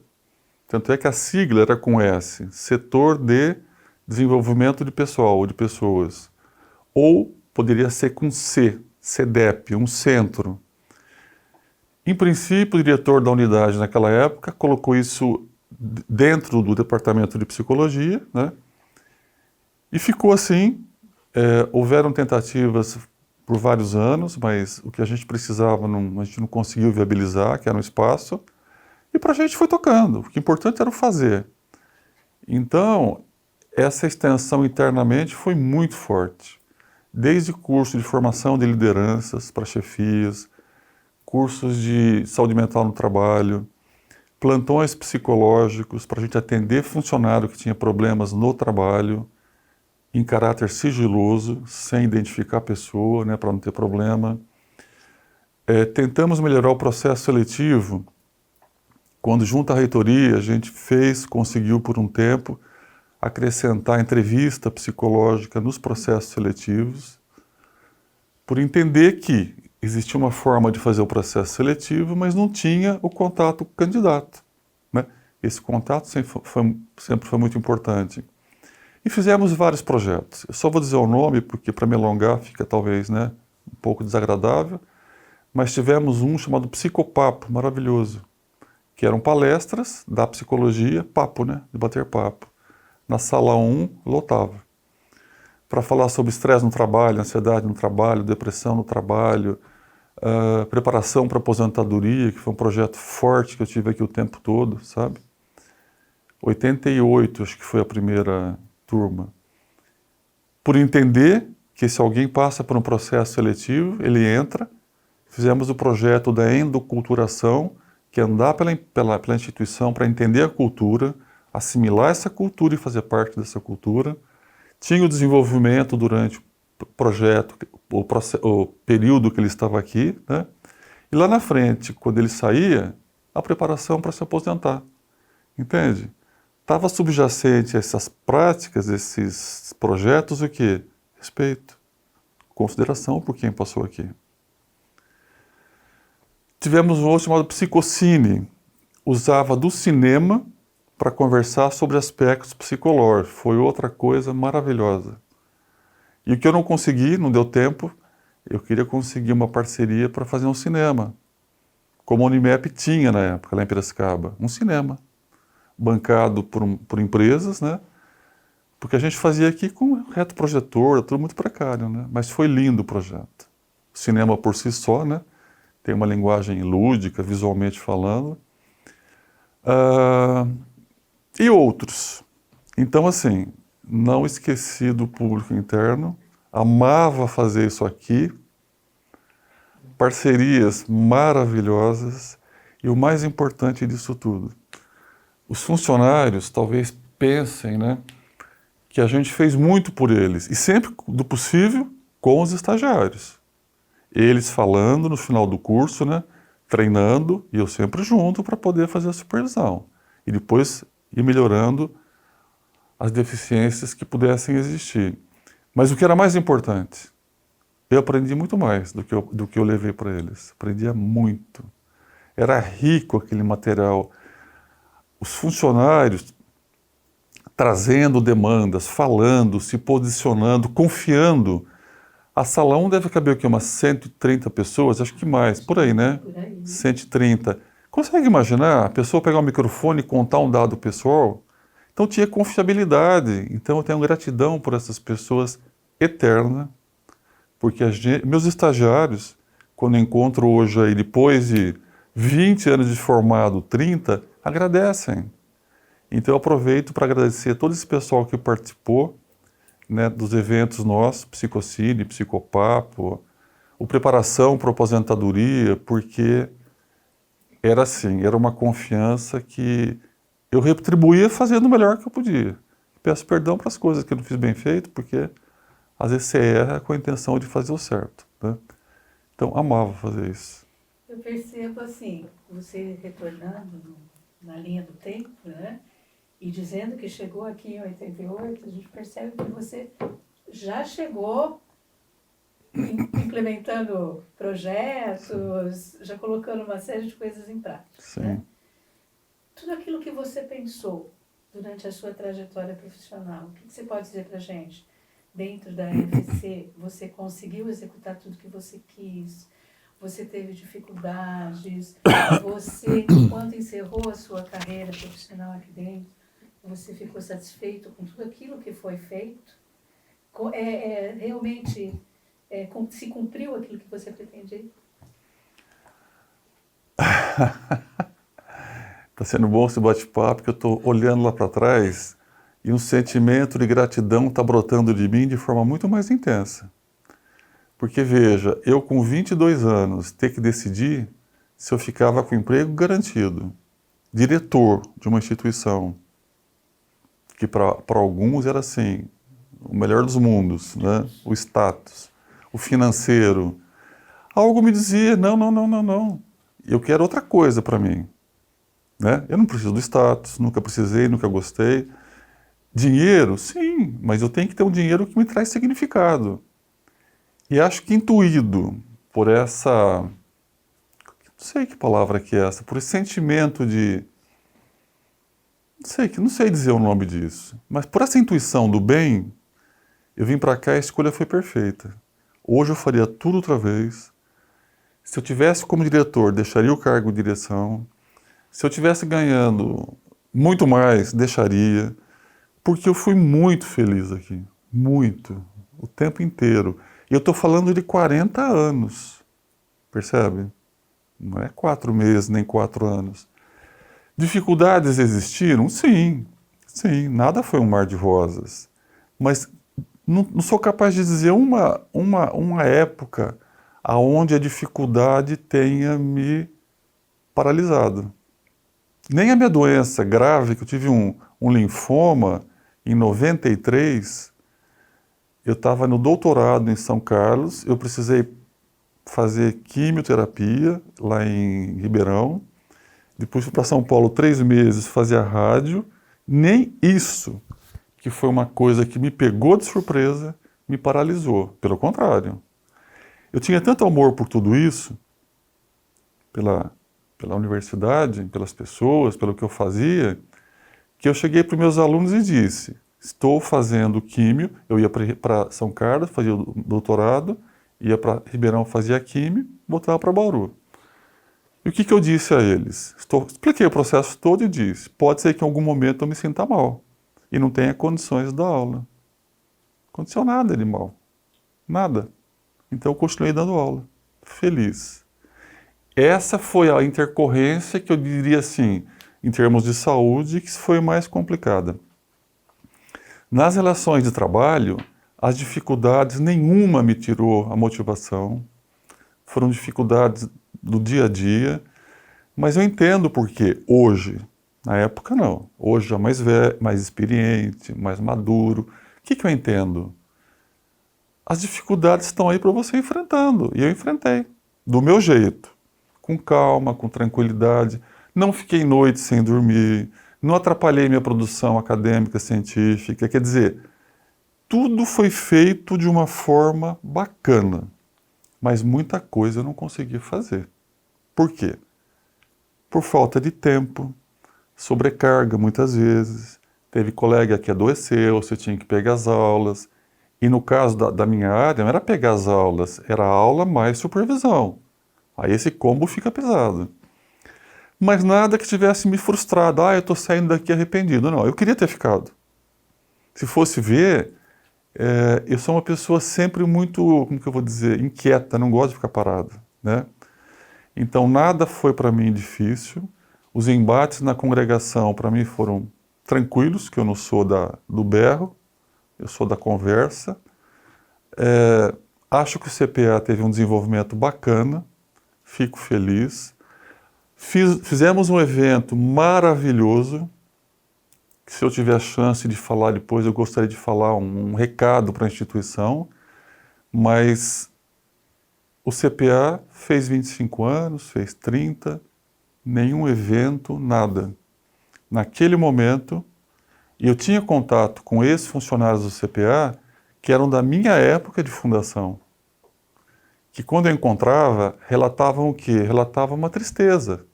Tanto é que a sigla era com S, Setor de Desenvolvimento de Pessoal, ou de Pessoas. Ou poderia ser com C, CDEP, um centro. Em princípio, o diretor da unidade naquela época colocou isso dentro do departamento de psicologia, né? E ficou assim. Houveram tentativas por vários anos, mas o que a gente precisava a gente não conseguiu viabilizar, que era um espaço. E para a gente foi tocando. O que é importante era o fazer. Então, essa extensão internamente foi muito forte. Desde curso de formação de lideranças para chefias, cursos de saúde mental no trabalho, plantões psicológicos para a gente atender funcionário que tinha problemas no trabalho, em caráter sigiloso, sem identificar a pessoa, né, para não ter problema. Tentamos melhorar o processo seletivo. Quando junto à reitoria, a gente conseguiu por um tempo, acrescentar entrevista psicológica nos processos seletivos, por entender que existia uma forma de fazer o processo seletivo, mas não tinha o contato com o candidato, né? Esse contato sempre foi muito importante. E fizemos vários projetos. Eu só vou dizer o nome, porque para me alongar fica talvez, né, um pouco desagradável, mas tivemos um chamado Psicopapo, maravilhoso, que eram palestras da psicologia, papo, né, de bater papo. Na sala 1, lotava. Para falar sobre estresse no trabalho, ansiedade no trabalho, depressão no trabalho, preparação para aposentadoria, que foi um projeto forte que eu tive aqui o tempo todo, sabe? 88, acho que foi a primeira turma. Por entender que se alguém passa por um processo seletivo, ele entra. Fizemos o projeto da endoculturação, que é andar pela instituição para entender a cultura, assimilar essa cultura e fazer parte dessa cultura. Tinha o desenvolvimento durante o projeto, o período que ele estava aqui, né? E lá na frente, quando ele saía, a preparação para se aposentar. Entende? Estava subjacente a essas práticas, esses projetos, o quê? Respeito, consideração por quem passou aqui. Tivemos um outro chamado Psicocine, usava do cinema para conversar sobre aspectos psicológicos. Foi outra coisa maravilhosa. E o que eu não consegui, não deu tempo, eu queria conseguir uma parceria para fazer um cinema, como a Unimep tinha na época, lá em Piracicaba, um cinema, bancado por empresas, né? Porque a gente fazia aqui com retroprojetor, tudo muito precário, né? Mas foi lindo o projeto. O cinema por si só, né? Tem uma linguagem lúdica, visualmente falando. E outros. Então, assim, não esqueci do público interno, amava fazer isso aqui, parcerias maravilhosas e o mais importante disso tudo, os funcionários talvez pensem, né, que a gente fez muito por eles e sempre do possível com os estagiários. Eles falando no final do curso, né, treinando e eu sempre junto para poder fazer a supervisão e depois ir melhorando as deficiências que pudessem existir. Mas o que era mais importante, eu aprendi muito mais do que eu levei para eles. Aprendia muito. Era rico aquele material. Os funcionários trazendo demandas, falando, se posicionando, confiando. A sala 1 deve caber o quê? Umas 130 pessoas? Acho que mais, por aí, né? Por aí, né? 130. Consegue imaginar a pessoa pegar o microfone e contar um dado pessoal? Então tinha confiabilidade. Então eu tenho gratidão por essas pessoas eterna, porque meus estagiários, quando eu encontro hoje aí, depois de 20 anos de formado, 30, agradecem. Então eu aproveito para agradecer todo esse pessoal que participou, né, dos eventos nossos, Psicocine, Psicopapo, o Preparação para a Aposentadoria, porque era assim, era uma confiança que eu retribuía fazendo o melhor que eu podia. Peço perdão para as coisas que eu não fiz bem feito, porque às vezes você erra com a intenção de fazer o certo, né? Então, amava fazer isso. Eu percebo assim, você retornando na linha do tempo, né? E dizendo que chegou aqui em 88, a gente percebe que você já chegou implementando projetos, já colocando uma série de coisas em prática. Sim. Né? Tudo aquilo que você pensou durante a sua trajetória profissional, o que você pode dizer para a gente? Dentro da NFC, você conseguiu executar tudo que você quis? Você teve dificuldades? Você, quando encerrou a sua carreira profissional aqui dentro, você ficou satisfeito com tudo aquilo que foi feito? Realmente se cumpriu aquilo que você pretendia? Está sendo bom esse bate-papo, porque eu estou olhando lá para trás e um sentimento de gratidão está brotando de mim de forma muito mais intensa. Porque veja, eu com 22 anos ter que decidir se eu ficava com emprego garantido, diretor de uma instituição, que para alguns era assim, o melhor dos mundos, né? O status, o financeiro. Algo me dizia, não, não, não, não, não. Eu quero outra coisa para mim. Né? Eu não preciso do status, nunca precisei, nunca gostei. Dinheiro, sim, mas eu tenho que ter um dinheiro que me traz significado. E acho que intuído por essa, não sei que palavra que é essa, por esse sentimento de, não sei dizer o nome disso, mas por essa intuição do bem, eu vim para cá e a escolha foi perfeita. Hoje eu faria tudo outra vez. Se eu tivesse como diretor, deixaria o cargo de direção. Se eu tivesse ganhando muito mais, deixaria. Porque eu fui muito feliz aqui. Muito. O tempo inteiro. E eu estou falando de 40 anos. Percebe? Não é 4 meses, nem 4 anos. Dificuldades existiram? Sim. Sim, nada foi um mar de rosas. Mas não sou capaz de dizer uma época aonde a dificuldade tenha me paralisado. Nem a minha doença grave, que eu tive um linfoma em 93, eu estava no doutorado em São Carlos, eu precisei fazer quimioterapia lá em Ribeirão, depois fui para São Paulo 3 meses fazer a rádio, nem isso, que foi uma coisa que me pegou de surpresa, me paralisou, pelo contrário. Eu tinha tanto amor por tudo isso, pela universidade, pelas pessoas, pelo que eu fazia, que eu cheguei para os meus alunos e disse, estou fazendo químio, eu ia para São Carlos, fazia o doutorado, ia para Ribeirão, fazia químio, voltava para Bauru. E o que eu disse a eles? Expliquei o processo todo e disse, pode ser que em algum momento eu me sinta mal e não tenha condições da aula. Não aconteceu nada de mal, nada. Então eu continuei dando aula, feliz. Essa foi a intercorrência que eu diria assim, em termos de saúde, que foi mais complicada. Nas relações de trabalho, as dificuldades, nenhuma me tirou a motivação, foram dificuldades do dia a dia, mas eu entendo porque hoje, na época não, hoje já mais velho, mais experiente, mais maduro, o que eu entendo? As dificuldades estão aí para você enfrentando, e eu enfrentei, do meu jeito, com calma, com tranquilidade, não fiquei noite sem dormir, não atrapalhei minha produção acadêmica, científica, quer dizer, tudo foi feito de uma forma bacana, mas muita coisa eu não consegui fazer. Por quê? Por falta de tempo, sobrecarga muitas vezes, teve colega que adoeceu, você tinha que pegar as aulas, e no caso da minha área, não era pegar as aulas, era aula mais supervisão. Aí esse combo fica pesado. Mas nada que tivesse me frustrado, eu estou saindo daqui arrependido. Não, eu queria ter ficado. Se fosse ver, eu sou uma pessoa sempre muito, como que eu vou dizer, inquieta, não gosto de ficar parado, né? Então nada foi para mim difícil, os embates na congregação para mim foram tranquilos, que eu não sou do berro, eu sou da conversa. Acho que o CPA teve um desenvolvimento bacana, fico feliz. Fizemos um evento maravilhoso, que se eu tiver a chance de falar depois, eu gostaria de falar um recado para a instituição, mas o CPA fez 25 anos, fez 30, nenhum evento, nada. Naquele momento, e eu tinha contato com ex-funcionários do CPA que eram da minha época de fundação, que quando eu encontrava, relatavam o quê? Relatavam uma tristeza,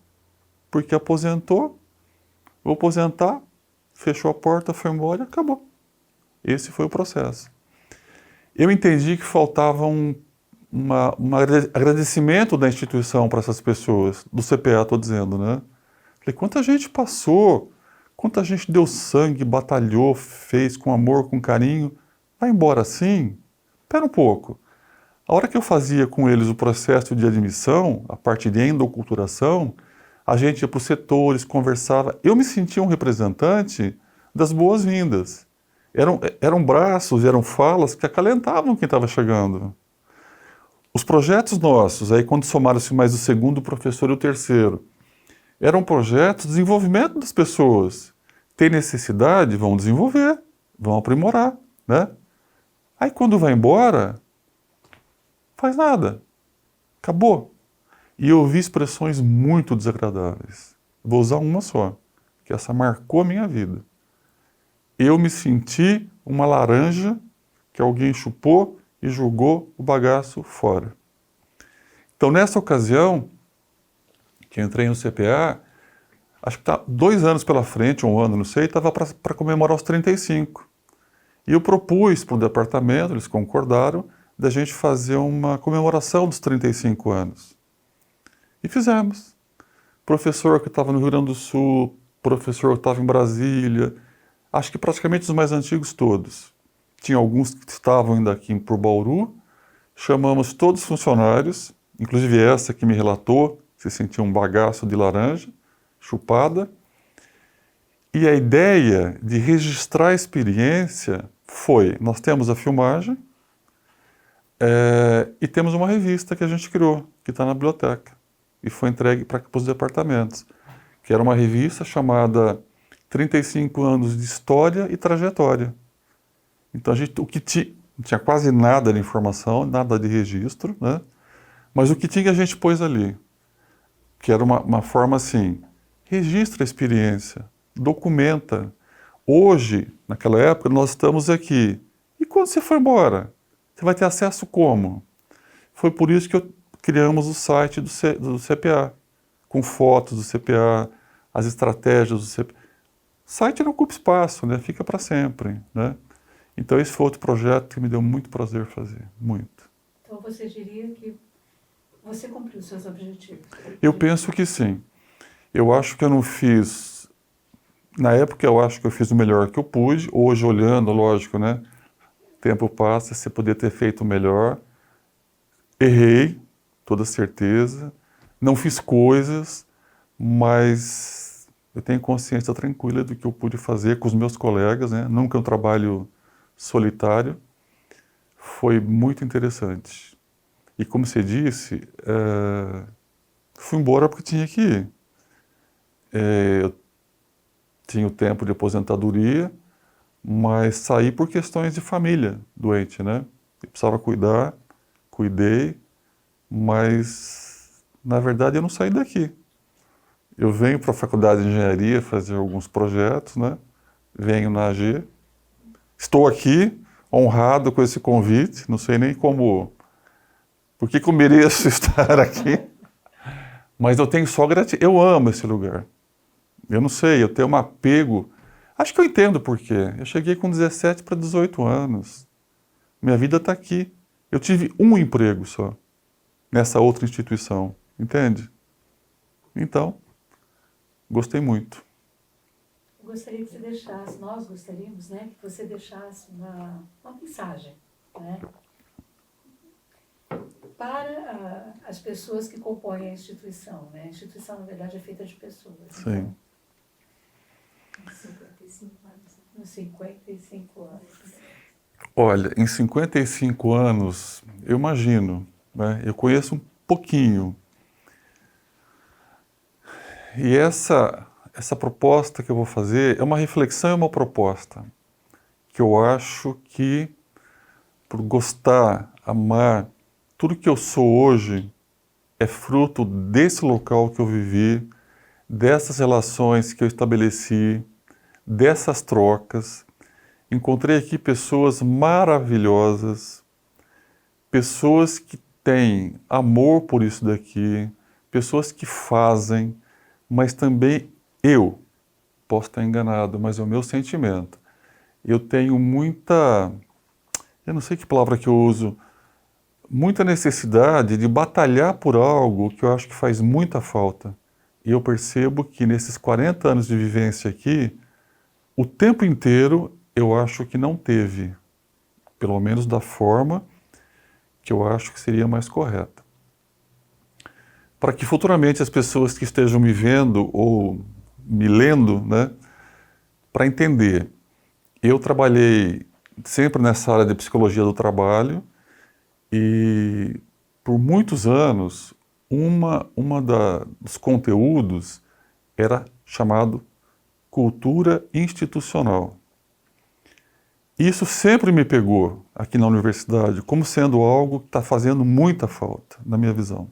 porque aposentou, vou aposentar, fechou a porta, foi embora, acabou. Esse foi o processo. Eu entendi que faltava um agradecimento da instituição para essas pessoas, do CPA, estou dizendo, né? Falei, quanta gente passou, quanta gente deu sangue, batalhou, fez com amor, com carinho, vai embora assim? Espera um pouco. A hora que eu fazia com eles o processo de admissão, a parte de endoculturação, a gente ia para os setores, conversava. Eu me sentia um representante das boas-vindas. Eram braços, eram falas que acalentavam quem estava chegando. Os projetos nossos, aí quando somaram-se mais o segundo professor e o terceiro, eram projetos de desenvolvimento das pessoas. Tem necessidade, vão desenvolver, vão aprimorar, né? Aí quando vai embora, faz nada. Acabou. E eu ouvi expressões muito desagradáveis. Vou usar uma só, que essa marcou a minha vida. Eu me senti uma laranja que alguém chupou e jogou o bagaço fora. Então, nessa ocasião, que eu entrei no CPA, acho que tá 2 anos pela frente, 1 ano, não sei, estava para comemorar os 35. E eu propus para o departamento, eles concordaram, da gente fazer uma comemoração dos 35 anos. E fizemos. Professor que estava no Rio Grande do Sul, professor que estava em Brasília, acho que praticamente os mais antigos todos. Tinha alguns que estavam ainda aqui por Bauru, chamamos todos os funcionários, inclusive essa que me relatou, se sentia um bagaço de laranja, chupada. E a ideia de registrar a experiência foi, nós temos a filmagem e temos uma revista que a gente criou, que está na biblioteca, e foi entregue para os departamentos, que era uma revista chamada 35 anos de História e Trajetória. Então, o que não tinha quase nada de informação, nada de registro, né? Mas o que tinha a gente pôs ali, que era uma forma assim, registra a experiência, documenta. Hoje, naquela época, nós estamos aqui. E quando você for embora? Você vai ter acesso como? Foi por isso que criamos o site do CPA, com fotos do CPA, as estratégias do CPA. O site não ocupa espaço, né? Fica para sempre, né? Então esse foi outro projeto que me deu muito prazer fazer, muito. Então você diria que você cumpriu seus objetivos? Eu penso que sim. Eu acho que eu não fiz... Na época eu acho que eu fiz o melhor que eu pude. Hoje, olhando, lógico, né? O tempo passa, você poderia ter feito melhor. Errei, toda certeza. Não fiz coisas, mas eu tenho consciência tranquila do que eu pude fazer com os meus colegas, né? Nunca um trabalho solitário. Foi muito interessante. E como você disse, fui embora porque tinha que ir. Eu tinha o tempo de aposentadoria, mas saí por questões de família doente, né? Eu precisava cuidar, cuidei, mas na verdade eu não saí daqui. Eu venho para a faculdade de engenharia fazer alguns projetos, né? Venho na AG. Estou aqui, honrado com esse convite, não sei nem como... Por que eu mereço estar aqui? Mas eu tenho só gratidão. Eu amo esse lugar. Eu não sei, eu tenho um apego. Acho que eu entendo por quê. Eu cheguei com 17 para 18 anos. Minha vida está aqui. Eu tive um emprego só, nessa outra instituição. Entende? Então, gostei muito. Eu gostaria que você deixasse, nós gostaríamos, né, que você deixasse uma mensagem, né, para as pessoas que compõem a instituição, né? A instituição, na verdade, é feita de pessoas. Sim. Então, 55 anos. Nos 55 anos. Olha, em 55 anos, eu imagino, né, eu conheço um pouquinho. E essa proposta que eu vou fazer é uma reflexão e uma proposta que eu acho que, por gostar, amar, tudo que eu sou hoje é fruto desse local que eu vivi, dessas relações que eu estabeleci, dessas trocas. Encontrei aqui pessoas maravilhosas, pessoas que têm amor por isso daqui, pessoas que fazem, mas também eu, posso estar enganado, mas é o meu sentimento. Eu tenho muita, eu não sei que palavra que eu uso, muita necessidade de batalhar por algo que eu acho que faz muita falta. E eu percebo que nesses 40 anos de vivência aqui, o tempo inteiro eu acho que não teve, pelo menos da forma que eu acho que seria mais correta. para que futuramente as pessoas que estejam me vendo ou me lendo, né, para entender. Eu trabalhei sempre nessa área de psicologia do trabalho e por muitos anos dos conteúdos era chamado cultura institucional. Isso sempre me pegou aqui na universidade como sendo algo que está fazendo muita falta, na minha visão.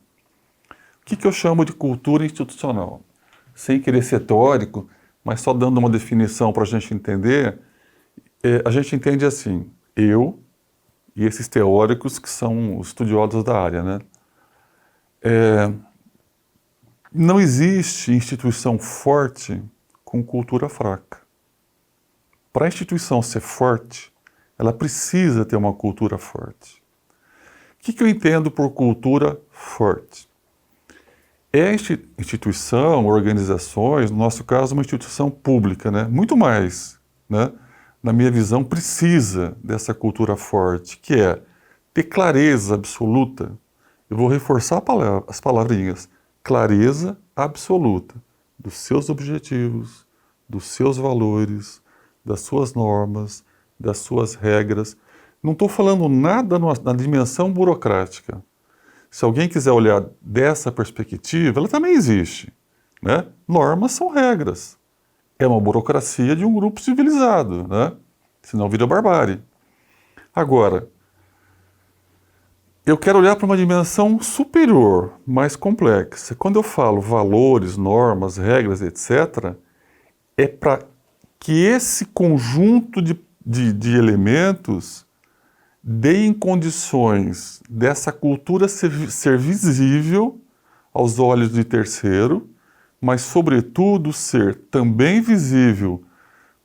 O que eu chamo de cultura institucional? Sem querer ser teórico, mas só dando uma definição para a gente entender, a gente entende assim, eu e esses teóricos que são os estudiosos da área, né? Não existe instituição forte com cultura fraca. Para a instituição ser forte, ela precisa ter uma cultura forte. O que eu entendo por cultura forte? É instituição, organizações, no nosso caso, uma instituição pública, né? Muito mais, né? Na minha visão, precisa dessa cultura forte, que é ter clareza absoluta. Eu vou reforçar as palavrinhas. Clareza absoluta dos seus objetivos, dos seus valores, das suas normas, das suas regras. Não estou falando nada na dimensão burocrática. Se alguém quiser olhar dessa perspectiva, ela também existe, né? Normas são regras. É uma burocracia de um grupo civilizado, né? Senão vira barbárie. Agora, eu quero olhar para uma dimensão superior, mais complexa. Quando eu falo valores, normas, regras, etc., é para que esse conjunto de elementos deem condições dessa cultura ser visível aos olhos de terceiro, mas, sobretudo, ser também visível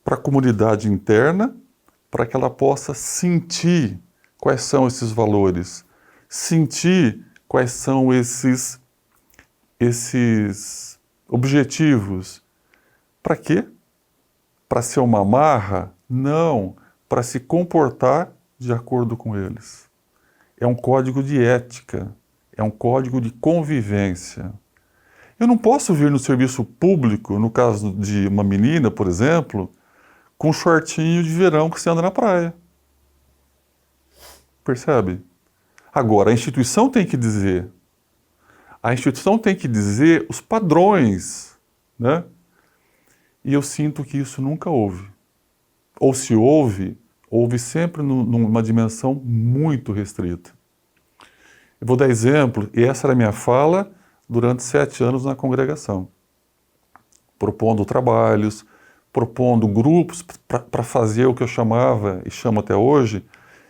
para a comunidade interna, para que ela possa sentir quais são esses valores, sentir quais são esses objetivos. Para quê? Para ser uma marra? Não, para se comportar de acordo com eles. É um código de ética, é um código de convivência. Eu não posso vir no serviço público, no caso de uma menina, por exemplo, com um shortinho de verão que você anda na praia. Percebe? Agora, a instituição tem que dizer. A instituição tem que dizer os padrões, né? E eu sinto que isso nunca houve. Ou se houve, houve sempre numa dimensão muito restrita. Eu vou dar exemplo, e essa era a minha fala durante 7 anos na congregação. Propondo trabalhos, propondo grupos para fazer o que eu chamava, e chamo até hoje,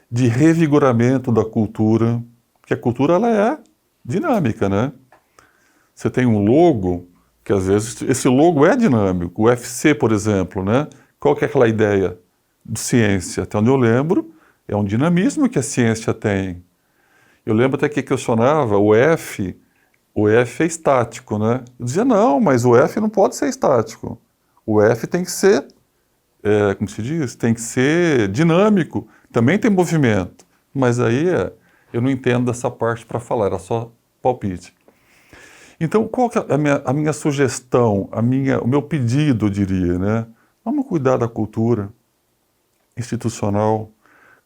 de revigoramento da cultura, porque a cultura ela é dinâmica, né? Você tem um logo, que às vezes esse logo é dinâmico, o UFC, por exemplo, né? Qual que é aquela ideia de ciência? Até onde eu lembro, é um dinamismo que a ciência tem. Eu lembro até que questionava o F é estático, né? Eu dizia, não, mas o F não pode ser estático. O F tem que ser, como se diz? Tem que ser dinâmico, também tem movimento. Mas aí eu não entendo dessa parte para falar, era só palpite. Então, qual que é a minha sugestão, o meu pedido, eu diria, né? Vamos cuidar da cultura institucional.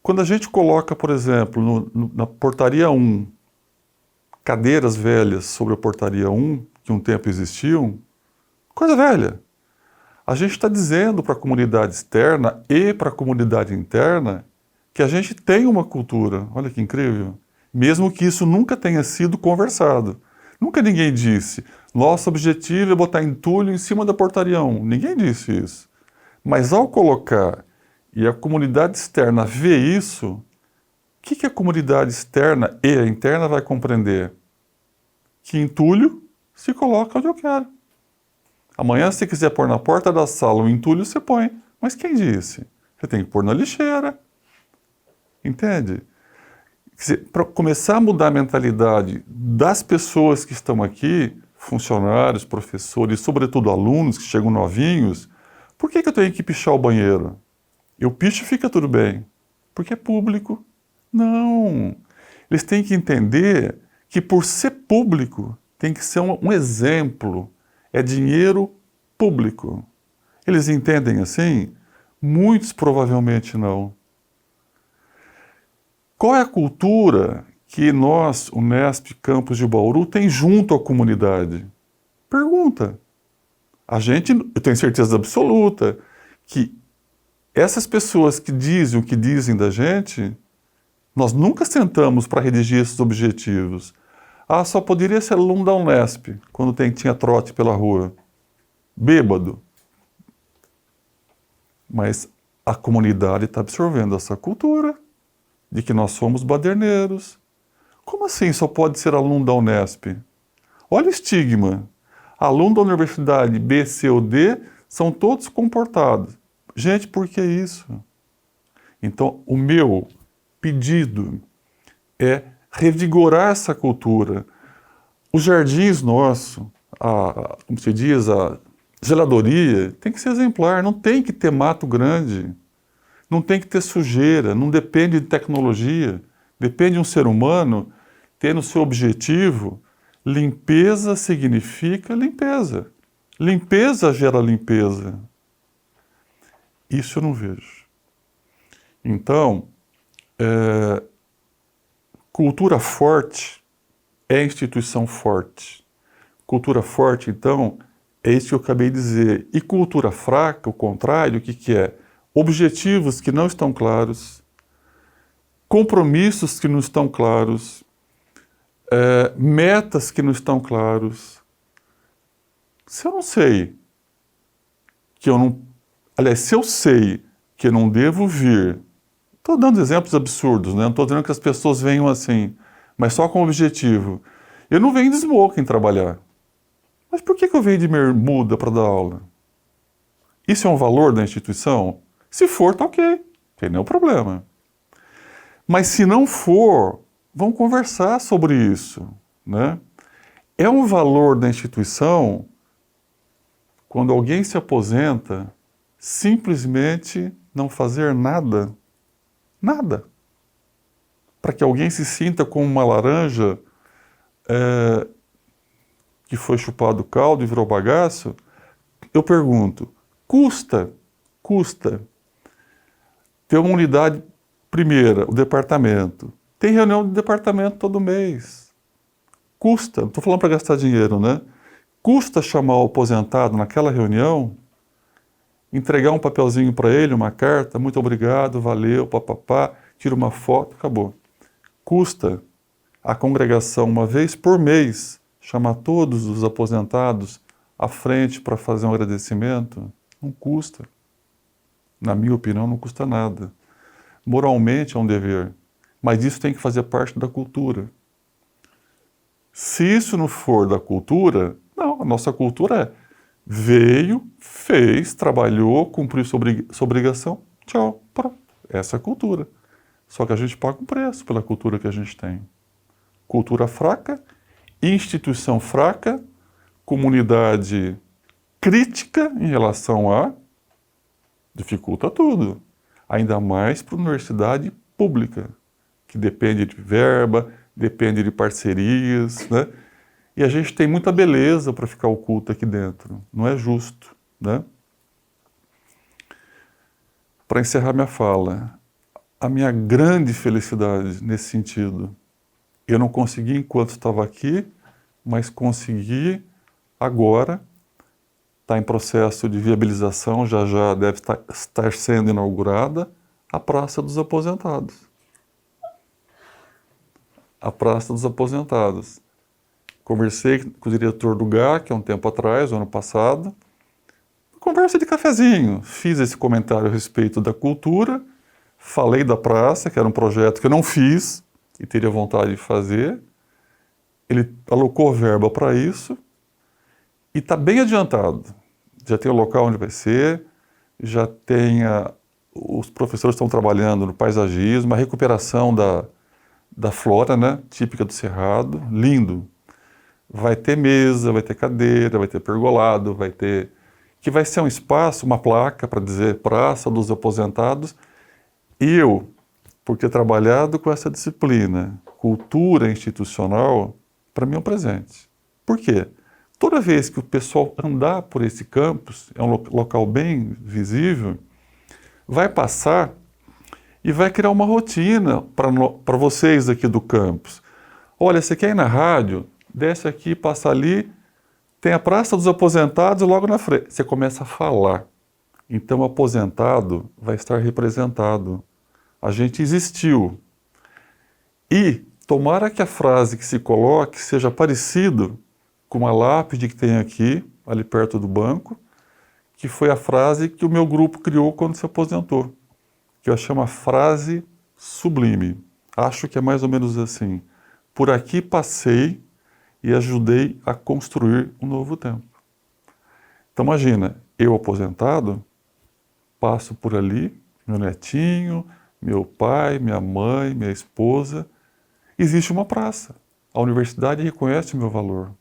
Quando a gente coloca, por exemplo, na portaria 1, cadeiras velhas sobre a portaria 1, que um tempo existiam, coisa velha. A gente está dizendo para a comunidade externa e para a comunidade interna que a gente tem uma cultura. Olha que incrível. Mesmo que isso nunca tenha sido conversado. Nunca ninguém disse, nosso objetivo é botar entulho em cima da portaria 1. Ninguém disse isso. Mas ao colocar e a comunidade externa vê isso, o que a comunidade externa e a interna vai compreender? Que entulho se coloca onde eu quero. Amanhã, se você quiser pôr na porta da sala um entulho, você põe. Mas quem disse? Você tem que pôr na lixeira. Entende? Para começar a mudar a mentalidade das pessoas que estão aqui, funcionários, professores, sobretudo alunos que chegam novinhos, por que eu tenho que pichar o banheiro? Eu picho e fica tudo bem. Porque é público. Não. Eles têm que entender que por ser público, tem que ser um exemplo. É dinheiro público. Eles entendem assim? Muitos provavelmente não. Qual é a cultura que nós, Unesp Campus de Bauru, tem junto à comunidade? Pergunta. A gente, eu tenho certeza absoluta que essas pessoas que dizem o que dizem da gente, nós nunca sentamos para redigir esses objetivos. Ah, só poderia ser aluno da Unesp, quando tinha trote pela rua. Bêbado. Mas a comunidade está absorvendo essa cultura de que nós somos baderneiros. Como assim só pode ser aluno da Unesp? Olha o estigma. Aluno da universidade B, C ou D são todos comportados. Gente, por que isso? Então, o meu pedido é revigorar essa cultura. Os jardins nossos, como se diz, a zeladoria, tem que ser exemplar, não tem que ter mato grande, não tem que ter sujeira, não depende de tecnologia, depende de um ser humano ter no seu objetivo. Limpeza significa limpeza. Limpeza gera limpeza. Isso eu não vejo. Então, cultura forte é instituição forte. Cultura forte, então, é isso que eu acabei de dizer. E cultura fraca, o contrário, o que é? Objetivos que não estão claros, compromissos que não estão claros, metas que não estão claros. Se eu não sei que eu não... Aliás, se eu sei que eu não devo vir... Estou dando exemplos absurdos, né? Não estou dizendo que as pessoas venham assim, mas só com objetivo. Eu não venho de smoking trabalhar. Mas por que eu venho de bermuda para dar aula? Isso é um valor da instituição? Se for, tá ok. Não tem nenhum problema. Mas se não for, vamos conversar sobre isso, né? É um valor da instituição quando alguém se aposenta simplesmente não fazer nada. Nada. Para que alguém se sinta como uma laranja que foi chupado o caldo e virou bagaço, eu pergunto, custa ter uma unidade primeira, o departamento. Tem reunião de departamento todo mês. Custa, não estou falando para gastar dinheiro, né? Custa chamar o aposentado naquela reunião, entregar um papelzinho para ele, uma carta, muito obrigado, valeu, papapá, tira uma foto, acabou. Custa a congregação, uma vez por mês, chamar todos os aposentados à frente para fazer um agradecimento? Não custa. Na minha opinião, não custa nada. Moralmente é um dever, mas isso tem que fazer parte da cultura. Se isso não for da cultura, não, a nossa cultura é veio, fez, trabalhou, cumpriu sua obrigação, tchau, pronto. Essa é a cultura. Só que a gente paga um preço pela cultura que a gente tem. Cultura fraca, instituição fraca, comunidade crítica em relação a... dificulta tudo. Ainda mais para a universidade pública, que depende de verba, depende de parcerias, né? E a gente tem muita beleza para ficar oculto aqui dentro. Não é justo, né? Para encerrar minha fala, a minha grande felicidade nesse sentido, eu não consegui enquanto estava aqui, mas consegui agora, está em processo de viabilização, já deve estar sendo inaugurada, a Praça dos Aposentados. A Praça dos Aposentados. Conversei com o diretor do GAC há um tempo atrás, ano passado, conversa de cafezinho. Fiz esse comentário a respeito da cultura, falei da praça, que era um projeto que eu não fiz e teria vontade de fazer. Ele alocou verba para isso e está bem adiantado. Já tem o local onde vai ser, já tem os professores estão trabalhando no paisagismo, a recuperação da flora, né, típica do Cerrado, lindo. Vai ter mesa, vai ter cadeira, vai ter pergolado, que vai ser um espaço, uma placa para dizer Praça dos Aposentados. E eu, por ter trabalhado com essa disciplina, cultura institucional, para mim é um presente. Por quê? Toda vez que o pessoal andar por esse campus, é um local bem visível, vai passar e vai criar uma rotina para vocês aqui do campus. Olha, você quer ir na rádio? Desce aqui, passa ali, tem a Praça dos Aposentados logo na frente. Você começa a falar. Então o aposentado vai estar representado. A gente existiu. E tomara que a frase que se coloque seja parecido com uma lápide que tem aqui, ali perto do banco, que foi a frase que o meu grupo criou quando se aposentou, que eu chamo a frase sublime. Acho que é mais ou menos assim. Por aqui passei e ajudei a construir um novo tempo. Então imagina, eu aposentado, passo por ali, meu netinho, meu pai, minha mãe, minha esposa. Existe uma praça. A universidade reconhece o meu valor.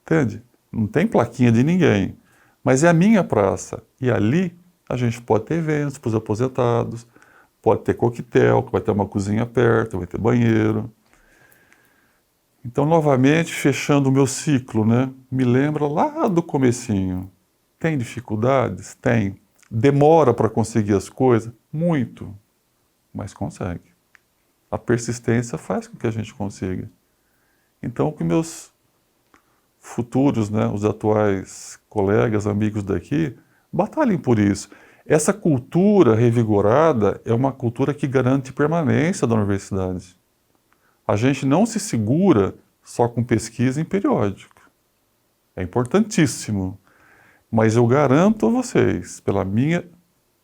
Entende? Não tem plaquinha de ninguém, mas é a minha praça. E ali a gente pode ter eventos para os aposentados, pode ter coquetel, vai ter uma cozinha perto, vai ter banheiro. Então, novamente, fechando o meu ciclo, né? Me lembra lá do comecinho. Tem dificuldades? Tem. Demora para conseguir as coisas? Muito. Mas consegue. A persistência faz com que a gente consiga. Então, que meus futuros, né, os atuais colegas, amigos daqui, batalhem por isso. Essa cultura revigorada é uma cultura que garante permanência da universidade. A gente não se segura só com pesquisa em periódico. É importantíssimo. Mas eu garanto a vocês, pela minha...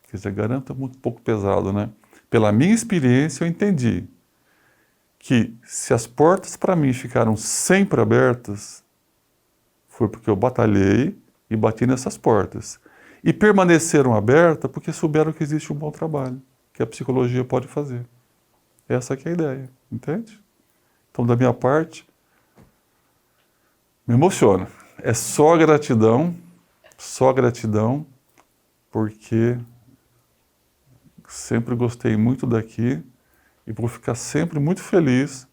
Quer dizer, garanto é muito pouco pesado, né? Pela minha experiência, eu entendi que se as portas para mim ficaram sempre abertas, foi porque eu batalhei e bati nessas portas. E permaneceram abertas porque souberam que existe um bom trabalho, que a psicologia pode fazer. Essa que é a ideia, entende? Então, da minha parte, me emociona. É só gratidão, porque sempre gostei muito daqui e vou ficar sempre muito feliz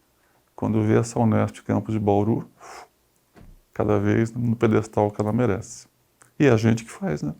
quando eu ver essa Unesp Campus de Bauru cada vez no pedestal que ela merece. E é a gente que faz, né?